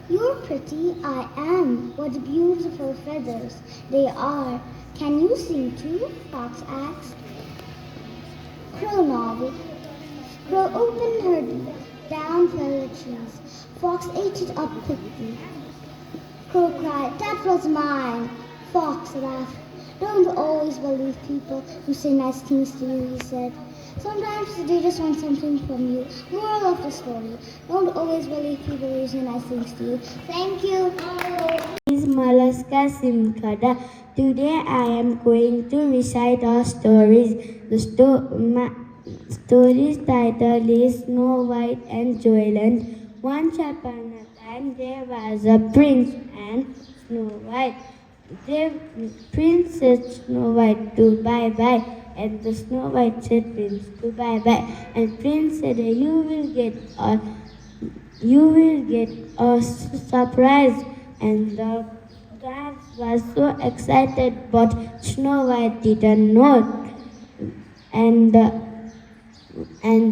You're pretty, I am. What beautiful feathers they are. Can you sing too? Fox asked. Crow nodded. Crow opened her beak. Down fell the cheese. Fox ate it up quickly. Crow cried, that was mine. Fox laughed. Don't always believe people who say nice things to you, he said. Sometimes they just want something from you. Moral of the story. Don't always believe people who say nice things to you. Thank you. Is Malaska Simkada. Today I am going to recite our stories. The story's title is Snow White and Joyland. Once upon a time there was a prince and Snow White. The prince said Snow White to bye-bye, and the Snow White said Prince to bye-bye. And Prince said, you will get a surprise. And the dwarf was so excited, but Snow White didn't know. And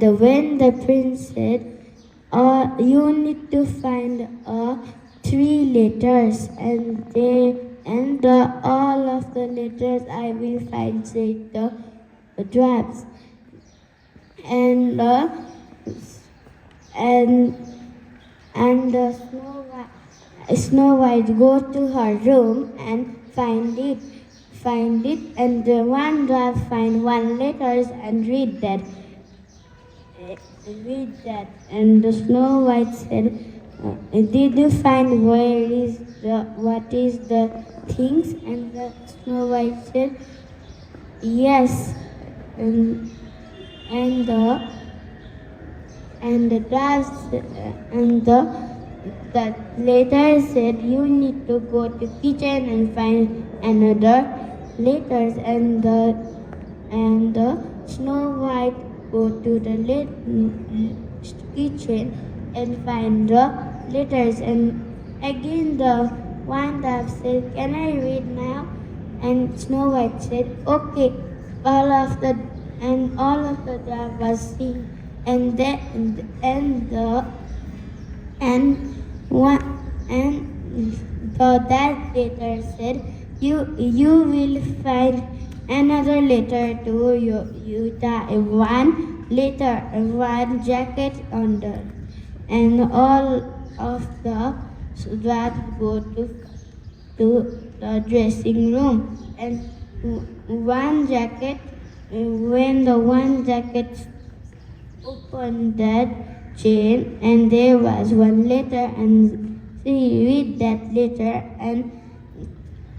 when the prince said, you need to find 3 letters, and all of the letters I will find, said the dwarfs. And Snow White go to her room and find it, and the one dwarf find 1 letters and read that. And the Snow White said, did you find what is the things? And the Snow White said, yes. And the dwarf and the letter said, you need to go to kitchen and find another letters. And the Snow White go to the kitchen and find the letters. And again the one dwarf said, can I read now? And Snow White said, okay. All of the dwarf was seeing, and that letter said, you will find another letter too. You tie 1 letter, 1 jacket under. And all of the dwarfs go to the dressing room, and one jacket, when the one jacket opened that chain, and there was 1 letter, and she read that letter, and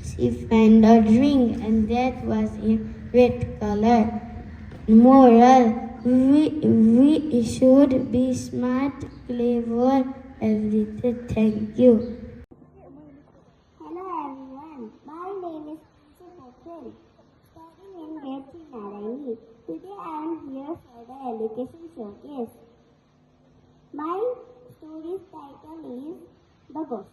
she found a ring, and that was in red color. Moral: we should be smart, clever, everything. Thank you. Hello everyone, my name is Prince, studying in grade 3 Naraini. Today I am here for the Elocution showcase. My story's title is The Ghost.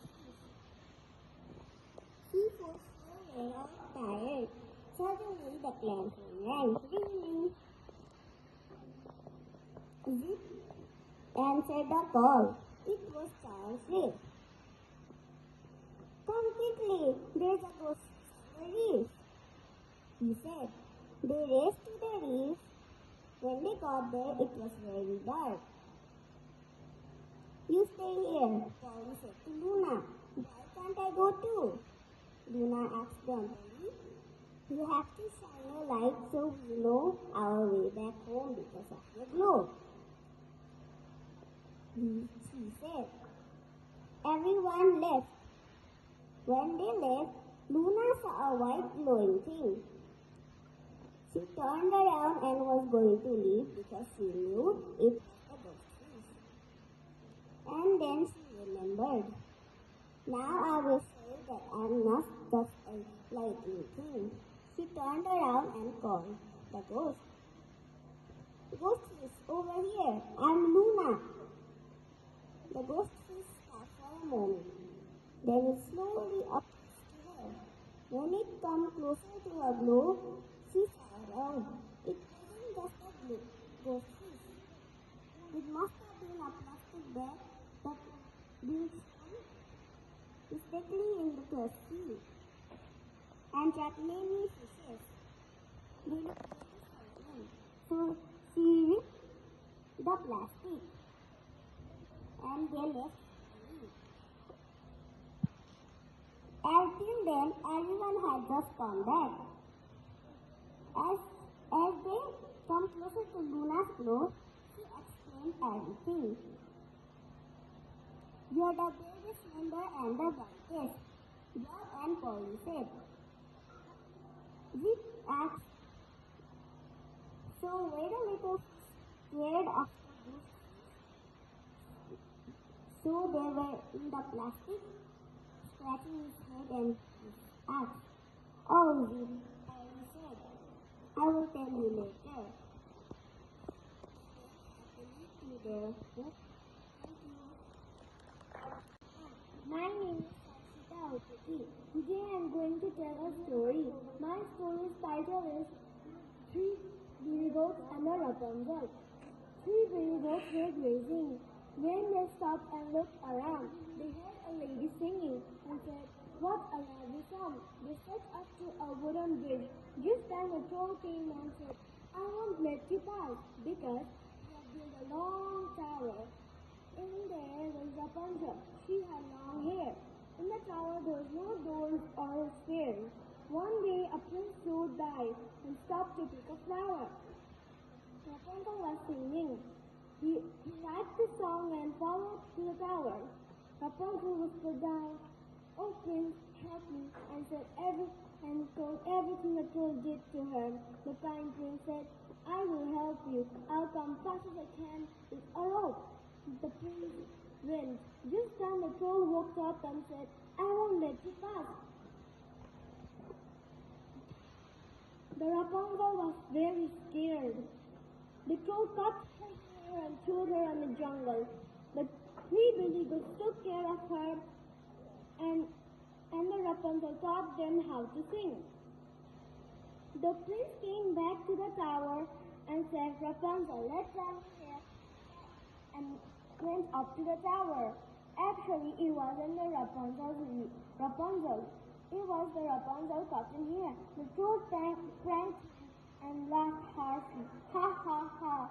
She was so very tired. Suddenly the clan phone rang. Ring, ring. Zip answered the call. It was Charles Reef. Come quickly, there's a ghost in the reef, he said. They raced to the reef. When they got there, it was very dark. You stay here, Paul said to Luna. Why can't I go too? Luna asked grumpily. You have to shine a light so we know our way back home because of your glow, she said. Everyone left. When they left, Luna saw a white glowing thing. She turned around and was going to leave because she knew it was a ghost fish. And then she remembered. Now I will say that I'm not just a lightning thing. She turned around and called the ghost. Ghost is over here. I'm Luna. The ghost fish stopped for a moment. Then it slowly approached to her. When it came closer to her globe, she saw around. It wasn't just a globe, ghost fish. It must have been a plastic bag that being swung mistakenly into the sea and trapped many fishes. They looked very frightened. So she ripped the plastic and they left free. Until then, everyone had just come back. As they come closer to Luna's globe, she explained everything. You're the bravest member and the brightest, John and Polly said. Zip asked, so were the little fish scared of the ghost fish? So they were in the plastic, scratching his head and asked, oh, Zip, Polly said, I will tell you later. To their book. Thank you. My name is Sarshita Otiki. Today I am going to tell a story. My story's title is Three Billy Goats and a Rapunzel. Three billy goats were grazing. When they stopped and looked around, they heard a lady singing and said, what a lovely song. They set up to a wooden bridge. Just then a troll came and said, I won't let you pass because you have built a long tower. In there was Rapunzel. She had long hair. In the tower there was no doors or stairs. One day a prince troll died and stopped to pick a flower. Rapunzel was singing. He liked the song and followed to the tower. Rapunzel whispered down, oh prince, help me, and told everything the troll did to her. The kind prince said, I will help you. I'll come fast as I can with a rope. The prince went. Just then the troll woke up and said, I won't let you pass. The Rapunzel was very scared. The troll cut her hair and threw her in the jungle. The three billy goats took care of her and the Rapunzel taught them how to sing. The prince came back to the tower and said, Rapunzel, let's run here, and went up to the tower. Actually, it wasn't the Rapunzel. It was the Rapunzel caught in here. The troll pranked him and laughed harshly, ha ha ha,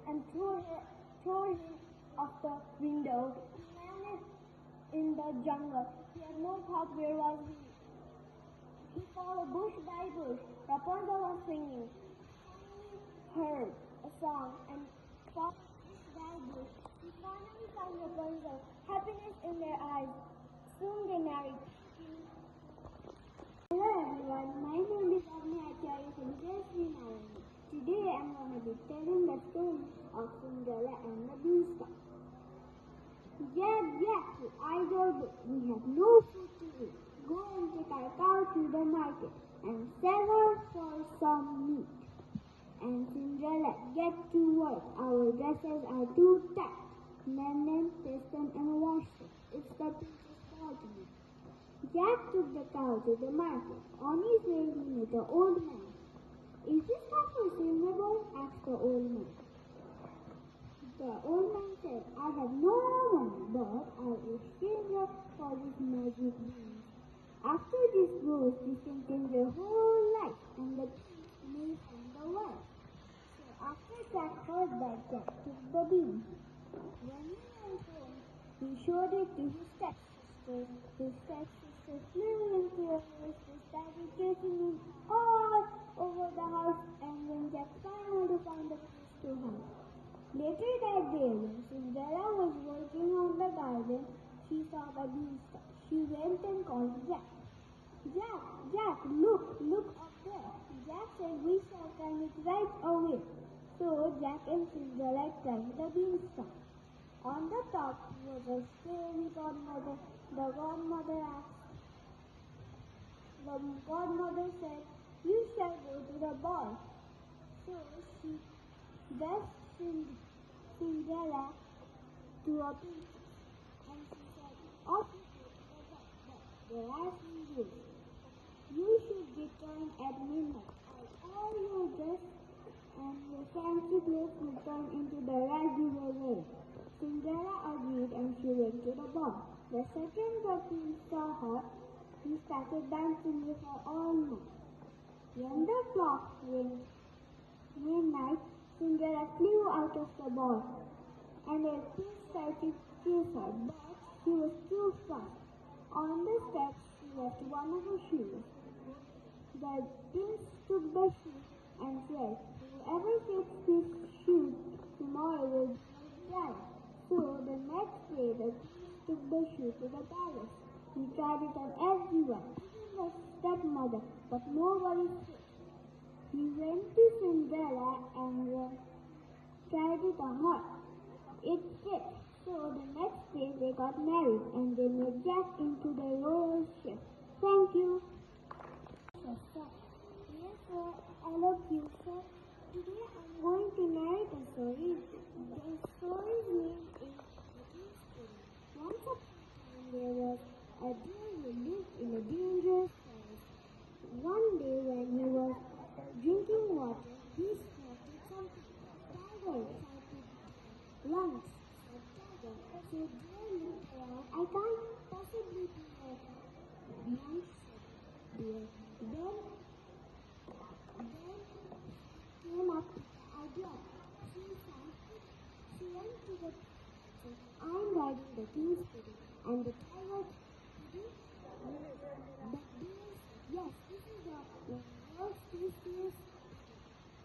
and threw him off the window. He vanished in the jungle. He had no thought where was he. He followed bush by bush. Rapunzel was singing. He heard a song and followed bush by bush. He finally found Rapunzel, happiness in their eyes. Soon they married. Hello everyone, my name is Agni Acharya from Jayasri Narayani. Today I am going to be telling the story of Cinderella and the Beanstalk. Jack, I told you, we have no food to eat. Go and take our cow to the market and sell her for some meat. And Cinderella, get to work. Our dresses are too tight. Mend them, test them, and wash them. It's the princess ball to me. Jack took the cow to the market. On his way, he met the old man. Is this cow for Cinderella? Asked the old man. The old man said, I have no money, but I'll exchange her for this magic bean. After this goes, this can change their whole life, and the prince may find the world. So after Jack heard that, Jack took the bean. When he went home, he showed it to his stepsisters. His stepsisters flew in tears. They started chasing him all over the house, and when Jack finally found the place to hide. Later that day, when Cinderella was working on the garden, she saw the beanstalk. She went and called Jack. Jack, look up there. Jack said, we shall climb it right away. So Jack and Cinderella climbed the beanstalk. On the top was a fairy godmother. The godmother said, "You shall go to the ball." So she dressed Cinderella to a princess, and she said, "Off you go to the ball, but there are some rules. You should return at midnight, and all your dress and your fancy clothes will turn into the regular way." Cinderella agreed and she went to the ball. The second the prince saw her, he started dancing with her all night. When the clock went midnight, Cinderella flew out of the ball, and the prince tried to chase her, but she was too fast. On the steps, she left one of her shoes. The prince took the shoe and said, "Whoever takes this shoe tomorrow will die." So the next day, the prince took the shoe to the palace. He tried it on everyone, even the stepmother, but nobody fit. He went to Cinderella and tried it on her. It fit. So the next day they got married and they made Jack into the royal ship. Thank you. Yes, sir. Elocution. Today I'm going to narrate a story. The story's name is The King's Story. Once upon a time there was a deer who lived in a dangerous forest. One day when he was drinking water, he spotted something. "Tiger!" shouted lunch, said Tiger. So deer looked around. "I can't possibly be a lunch," said deer. Then came up with the idea. She went to the said, "I'm riding the king's pony." And the tiger said, "But deer said, yes, this is the world's tastiest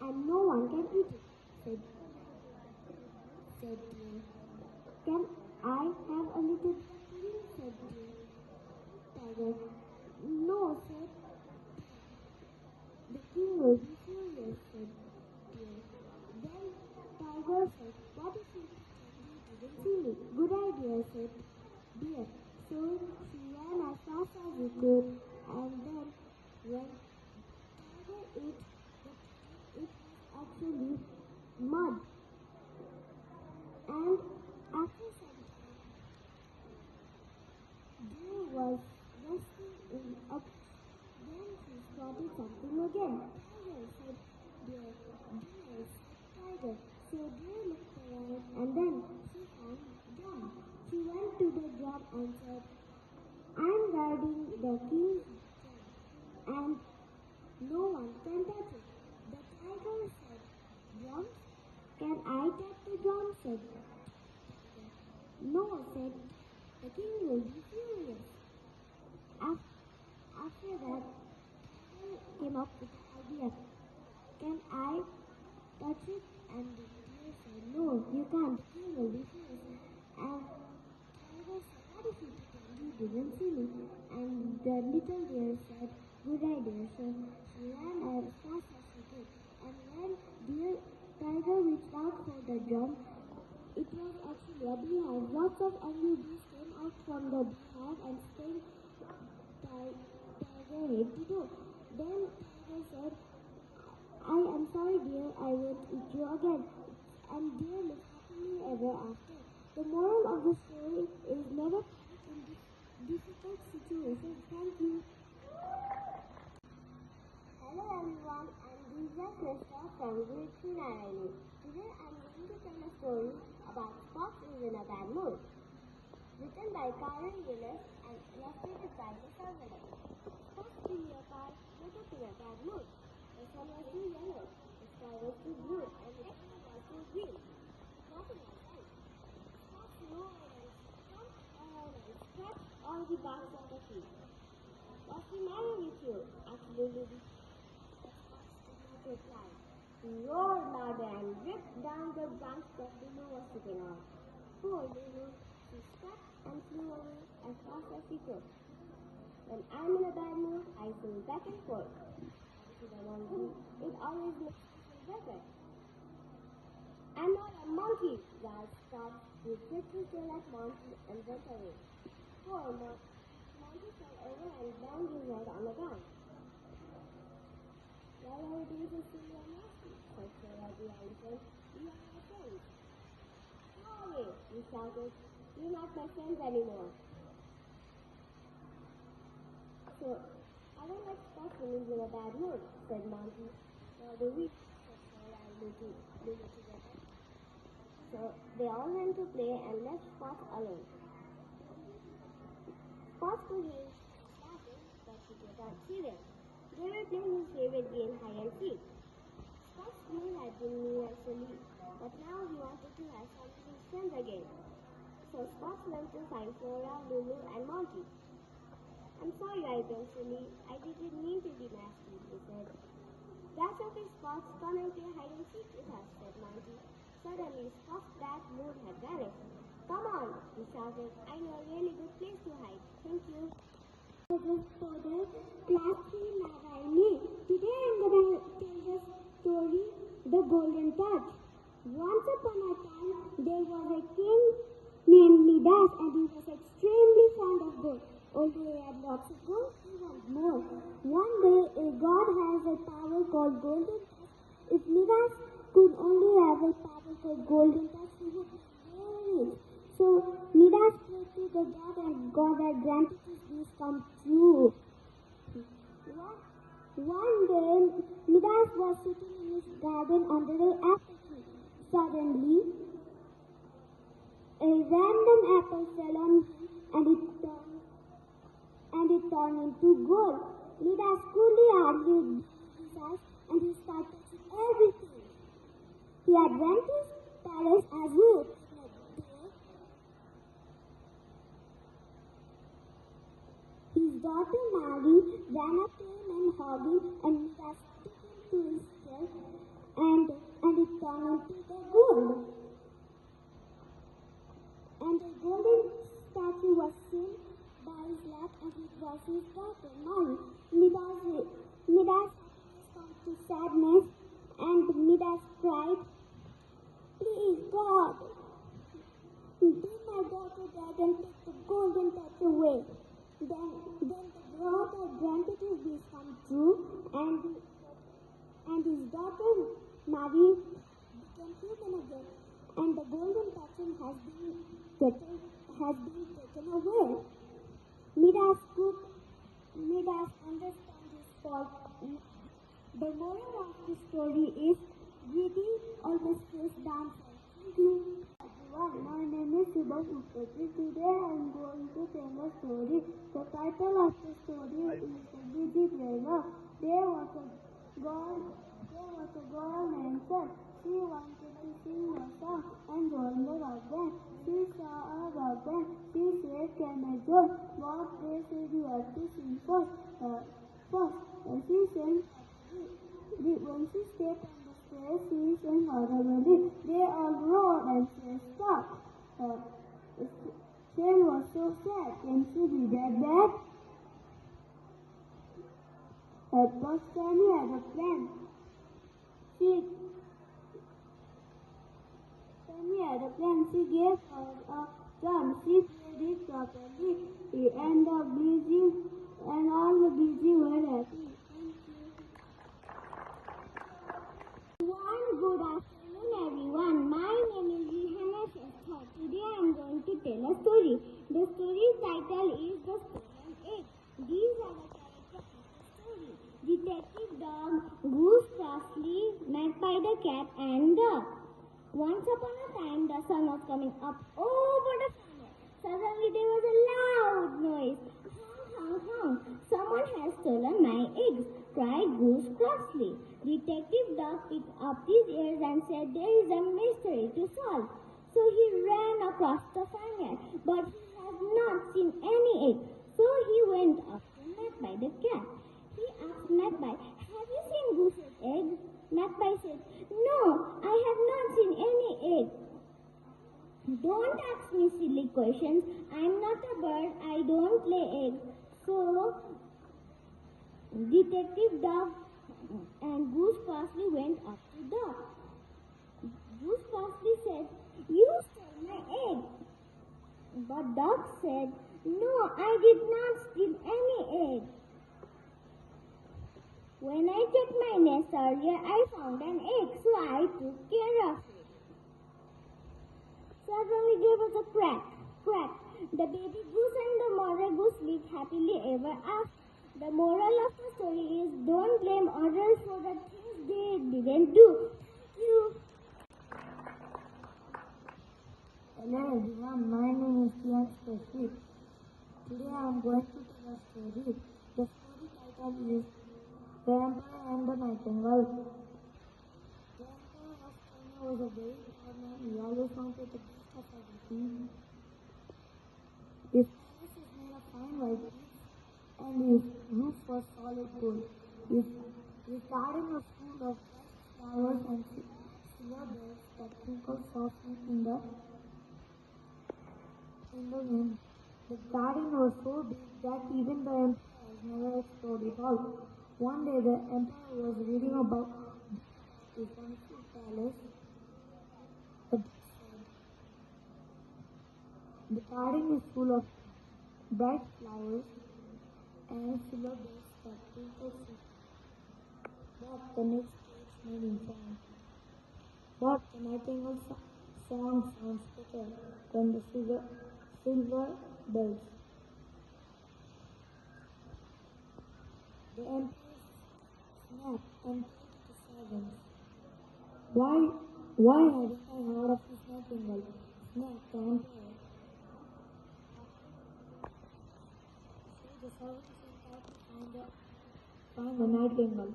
and no one can eat it," said deer. "Can I have a little bit of pudding?" said tiger. "No," said "the king will be furious," said deer. Then tiger said, "What if you didn't see me?" "Good idea," said deer. So she ran as fast as she could, and then when tiger ate it was actually mud. And after some time, deer was resting in a bush. Then she spotted something again. "Tiger," said deer. "Deer," said tiger. So deer looked around and then she found drum. She went to the drum and said, "I'm riding the king's drum and no one can touch it." The tiger said, "Drums? Can I touch the drum?" said the tiger. "No," said the king will be furious. After that, tiger came up with the idea. "Can I touch it?" And the deer said, "No, you can't. The king will be furious." And tiger said, "What if you didn't see me?" And the little deer said, "Good idea." So she ran as fast as she could. And when tiger reached out for the drum, it was actually a beehive. Lots of angry bees came out from the beehive and stung tiger head to toe. Then tiger said, "I am sorry, dear, I won't eat you again." And deer lived happily ever after. The moral of the story is never panic in difficult situations. Thank you. Hello everyone, I'm Divya Krishna from grade 3 Narayani. Today I'm going to tell a story about Fox is in a bad mood. Written by Karen Willis and illustrated by Lisa Willis. Fox Junior Car woke up in a bad mood. The sun was too yellow, the sky was too blue, and the air was too green. Nothing was right. Fox roared and stomped around and scratched all the barks on the tree. "What's the matter with you?" asked Lily. Fox did not reply. He roared louder and ripped down the branch that Lulu was sitting on. Poor Lulu, she scratched and flew away as fast as she could. "When I'm in a bad mood, I sing back and forth," to the monkey. "It always makes me feel better." "I'm not a monkey," growled Fox. He flicked his tail at Monty and went away. Poor Monty fell over and banged his head on the ground. Why are you doing so silly and nasty? Said Flora the elephant. We are my friends. Sorry, he shouted. You're not my friends anymore. So, I don't like Spots when he's in a bad mood, said Monty. Now do we? Said Flora and Lulu together. So they all went to play and left Spots alone. Spots could hear laughing, but he could not see them. They were playing his favorite game, hide and seek. Spots knew had been mean and silly, but now he wanted to have fun with his friends again. So Spots went to find Flora, Lulu, and Monty. I'm sorry I've been silly. I didn't mean to be nasty, he said. That's okay, Spots. Come and play hide and seek with us, said Monty. Suddenly, Spot's bad mood had vanished. Come on, he shouted. I know a really good place to hide. Thank you. For the class 3 Naraini. Today I'm going to tell the story, The Golden Touch. Once upon a time, there was a king named Midas, and he was extremely fond of gold. Although he had lots of gold, he wanted more. One day, a god has a power called Golden Touch. If Midas could only have a power called Golden Touch, he would be very rich. So Midas prayed to the god, and God had granted his wish come true. One day, Midas was sitting in his garden under an apple tree. Suddenly, a random apple fell on him, and it turned into gold. Midas coolly hardly his eyes, and he started touching everything. He had went to his palace as well. His daughter Mary ran up to him and hugged him, and Midas took him to his chest, and it turned into the gold. And a golden statue was seen by his lap, and it was his daughter Mary. Midas had to sadness, and Midas cried, "Please, God, bring my daughter back and take the golden touch away." Then the God had granted his wish come true, and his daughter Mary became human again, and the golden touch has been taken away. Midas understands his fault. The moral of the story is greedy always feels downfall. Thank you. Everyone, my name is Subhash Mukherjee. Today I am going to tell a story. The title of the story is The Busy Traveler. There was a girl named Seth. She wanted to sing a song and join the rock band. She saw a rock band. She said, "Can I join?" But they said you have to sing first. She sang. When she stepped on the stairs, she sang horribly. They all roared and said, "Stop!" Shane was so sad. Can she be that bad? But Sammy had a plan. She gave her a drum. She played it properly, and all the busy were happy. One good afternoon, everyone. My name is Rihanna Shastha. Today I am going to tell a story. The story's title is The Stolen Egg. These are the characters of the story: Detective Dog, Goose Crossley, Magpie the Cat, and Dog. Once upon a time, the sun was coming up over the farm. Suddenly there was a loud noise. "Honk, honk, honk. Someone has stolen my eggs," cried Goose crossly. Detective Dog picked up his ears and said, "There is a mystery to solve." So he ran across the farmyard, but he had not seen any egg. So he went up to Magpie the cat. He asked Magpie, "Have you seen Goose's egg?" Magpie said, "No, I have not seen any egg." "Don't ask me silly questions. I'm not a bird. I don't lay eggs." So Detective Dog and Goose Crossley went up to Dog. Goose Crossley said, "You stole my egg. But Duck said, no, I did not steal any egg. When I checked my nest earlier, I found an egg, so I took care of it. Suddenly there was a crack, crack. The baby goose and the mother goose lived happily ever after. The moral of the story is don't blame others for the things they didn't do. Thank you. Hello everyone, my name is Kian Speshi. Today I am going to tell a story. The story title is The Emperor and the Nightingale. The Emperor of China was a very poor man. He always wanted the best of everything. His palace was made of fine white bricks and his roof was solid gold. His garden was full of bright flowers and silver bells that twinkled softly in the wind. The garden was so big that even the emperor has never explored it all. One day the emperor was reading about his wonderful palace. The book said, the garden is full of bright flowers and silver bells that twinkle softly. But the next page made him frown. But the nightingale's song sounds better than the silver bells. The emperor snapped and told the servants, Why haven't I heard of this nightingale? Snapped the emperor. So the servants went out to find the nightingale.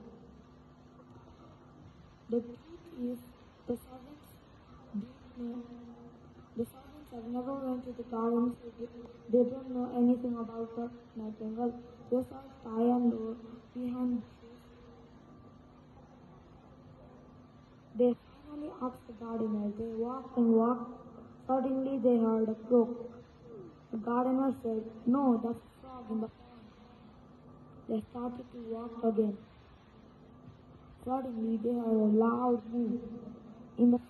The truth is, the servants didn't know. The servants have never went to the garden, so they don't know anything about the nightingale. They saw it high and low behind bushes. They finally asked the gardener. They walked and walked. Suddenly they heard a croak. The gardener said, no, that's a frog in the pond. They started to walk again. Suddenly they heard a loud move in the field.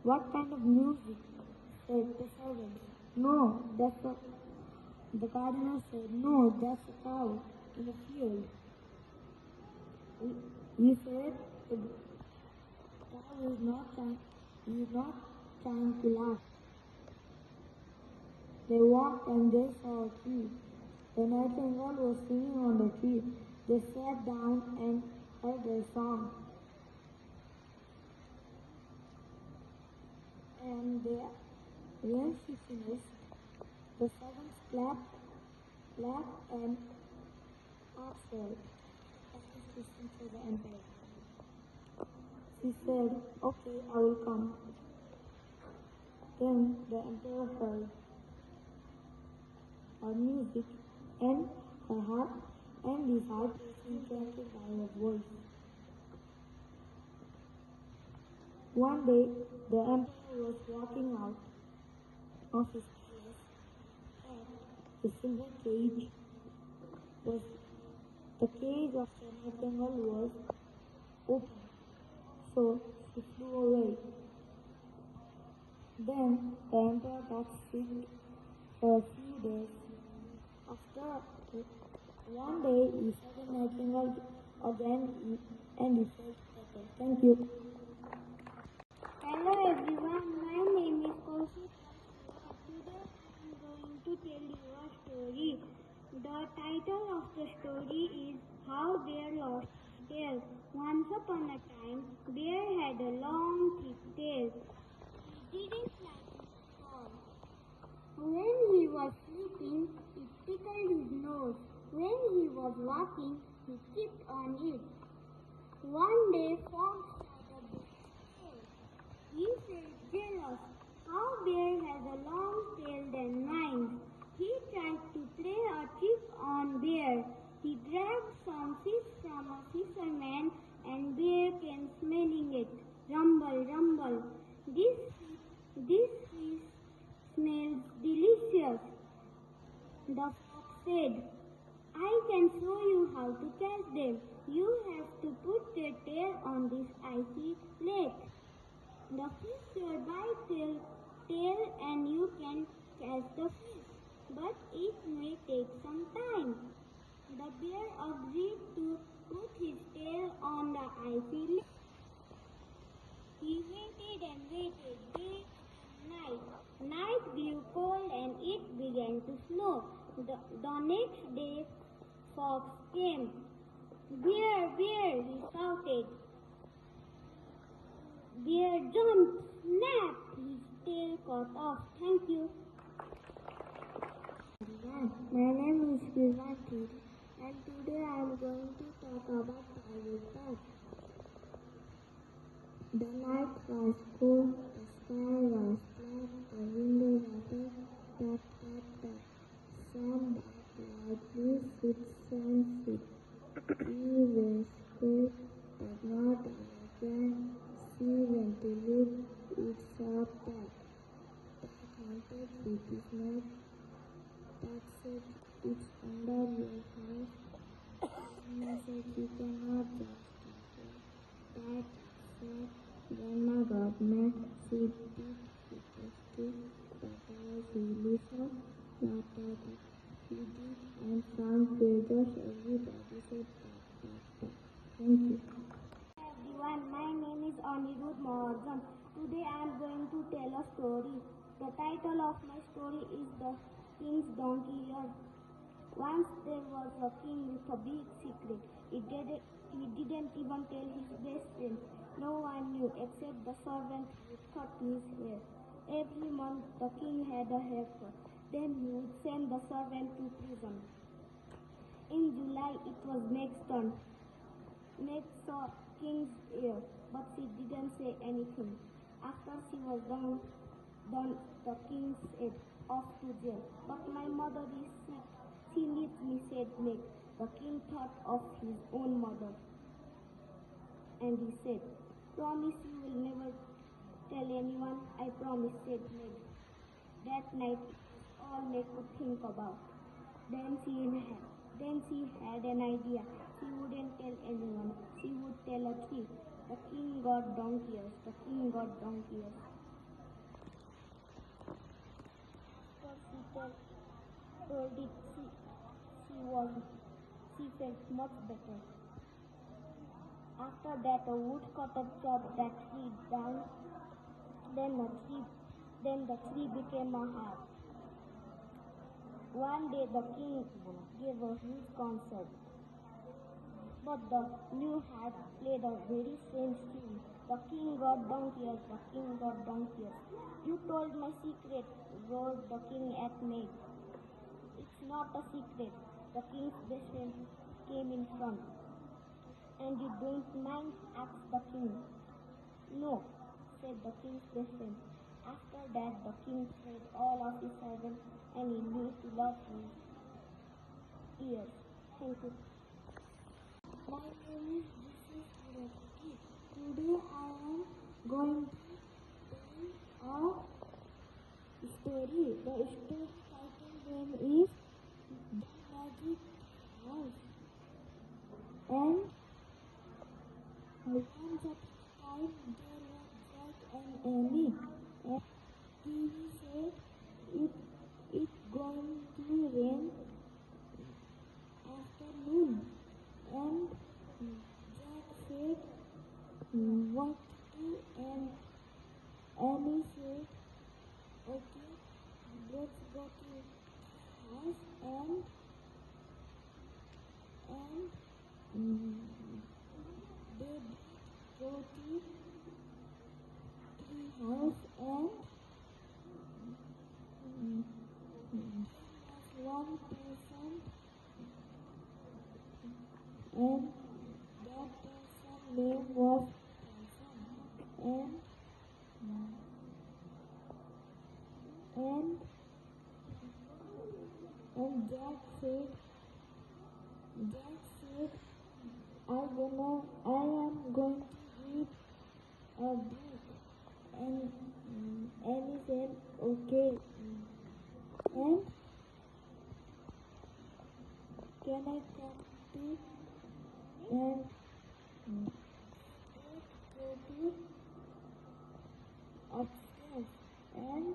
What kind of music? Said the servant. No, the gardener said, no, that's a cow in the field. He said, the cow is not trying to laugh. They walked and they saw a tree. The nightingale was singing on the tree. They sat down and heard their song. And when she finished, the servants clapped and asked her to sing for the emperor. She said, okay, I will come. Then the emperor heard her music and her heart and his heart was enchanted by her voice. One day, the emperor was walking out of his palace and the silver cage of the nightingale was open, so she flew away. Then the emperor got sick for a few days. After one day, he saw the nightingale again and he felt better. Thank you. Hello everyone, my name is Kaushik. Today I am going to tell you a story. The title of the story is How Bear Lost His Tail. Once upon a time, Bear had a long thick tail. He didn't like it at all. When he was sleeping, it tickled his nose. When he was walking, he kept on it. One day, Fox tried a big tail. He felt jealous. How Bear has a long tail than mine. He tried to play a trick on Bear. He dragged some fish from a fisherman and Bear came smelling it. Rumble, rumble. This fish smells delicious. The fox said, I can show you how to catch them. You have to put your tail on this icy lake. The fish will bite your tail and you can catch the fish. But it may take some time. The bear agreed to put his tail on the icy lake. He waited and waited day and night. Night grew cold and it began to snow. The next day, fox came. Bear, bear, he shouted. Bear jumped, snapped, his tail cut off. Thank you. My name is Vivanti and today I am going to talk about private park. The night was cool, the sky was black, the window water, tap, tap, tap. Some barked loudly, with some sit. We were scared, but not again. She went to live with saw that. That haunted with his neck. That said, it's under your house. Grandma said you cannot just take it. That said, Grandma got mad. She did it too. But I was really sad. Not that he did and found pages. Everybody said that. Thank you. Everyone, my name is Anirudh Mahajan. Today I am going to tell a story. The title of my story is The King's Donkey Ear. Once there was a king with a big secret. He didn't even tell his best friend. No one knew except the servant who cut his hair. Every month the king had a haircut. Then he would send the servant to prison. In July it was Meg's turn. Meg saw King's ear, but she didn't say anything. After she was done the king said, off to jail. But my mother is sick. She needs me, said Meg. The king thought of his own mother. And he said, promise you will never tell anyone. I promise, said Meg. That night it was all Meg could think about. Then she had an idea. She wouldn't tell anyone. She would tell a tree. The king got donkey ears. The king got donkey ears. After she told it, she felt much better. After that, a woodcutter chopped that tree down. Then the tree became a harp. One day the king gave a huge concert, but the new harp played a very strange tune. The king got donkey ears, the king got donkey ears. You told my secret, roared the king at Meg. It's not a secret. The king's best friend came in front. And you don't mind? Asked the king. No, said the king's best friend. After that, the king freed all of his servants and he knew to love his ears. Thank you. My name is Elocution. Today I am going to tell a story. The story title name is The Magic House. And once upon a time there was Jack and Amy. And TV said it's going to rain afternoon. And Jack said what to do and Amy said okay, let's go to house and they go to tree house and one person and that person name was person and Jack said I am going to read a book and Annie said okay and can when I come to and go to upstairs, and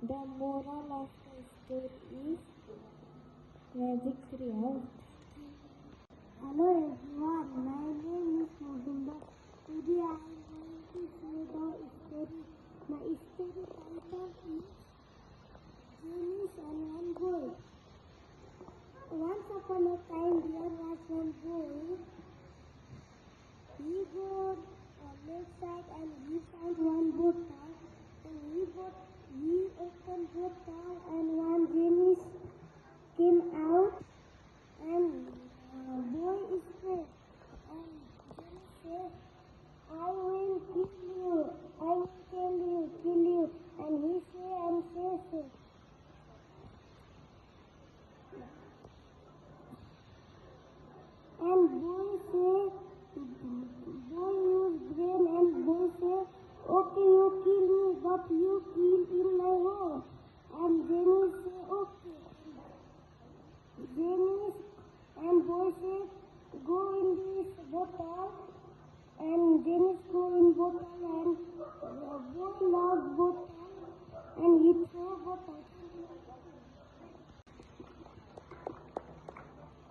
the moral of the story is magic triumph. Hello everyone, my name is Mohinda. Today I am going to share the story. My story title is Genius and One Boy. Once upon a time there was one boy. He got on lakeside and he found one bottle. And he opened bottle and one genius came out and boy is scared. And genius said, I will kill you, I will kill you. And he said. And boy use brain and boy say, okay, you kill me, but you kill in my home. And Jenny say, okay. Jenny and boy say, go in this bottle. And Jenny go in bottle and boy loves bottle and he throw bottle.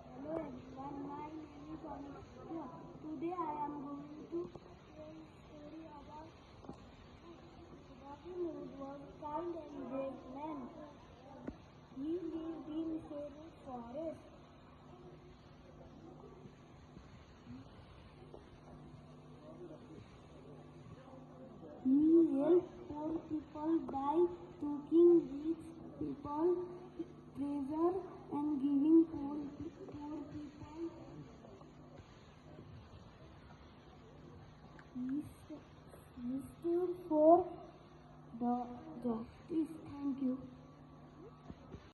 Hello everyone, my name is Elocution. Today I am going to tell a story about Robin Hood was a kind and brave man. He lived in a forest. He helped poor people by taking rich people treasure and giving poor people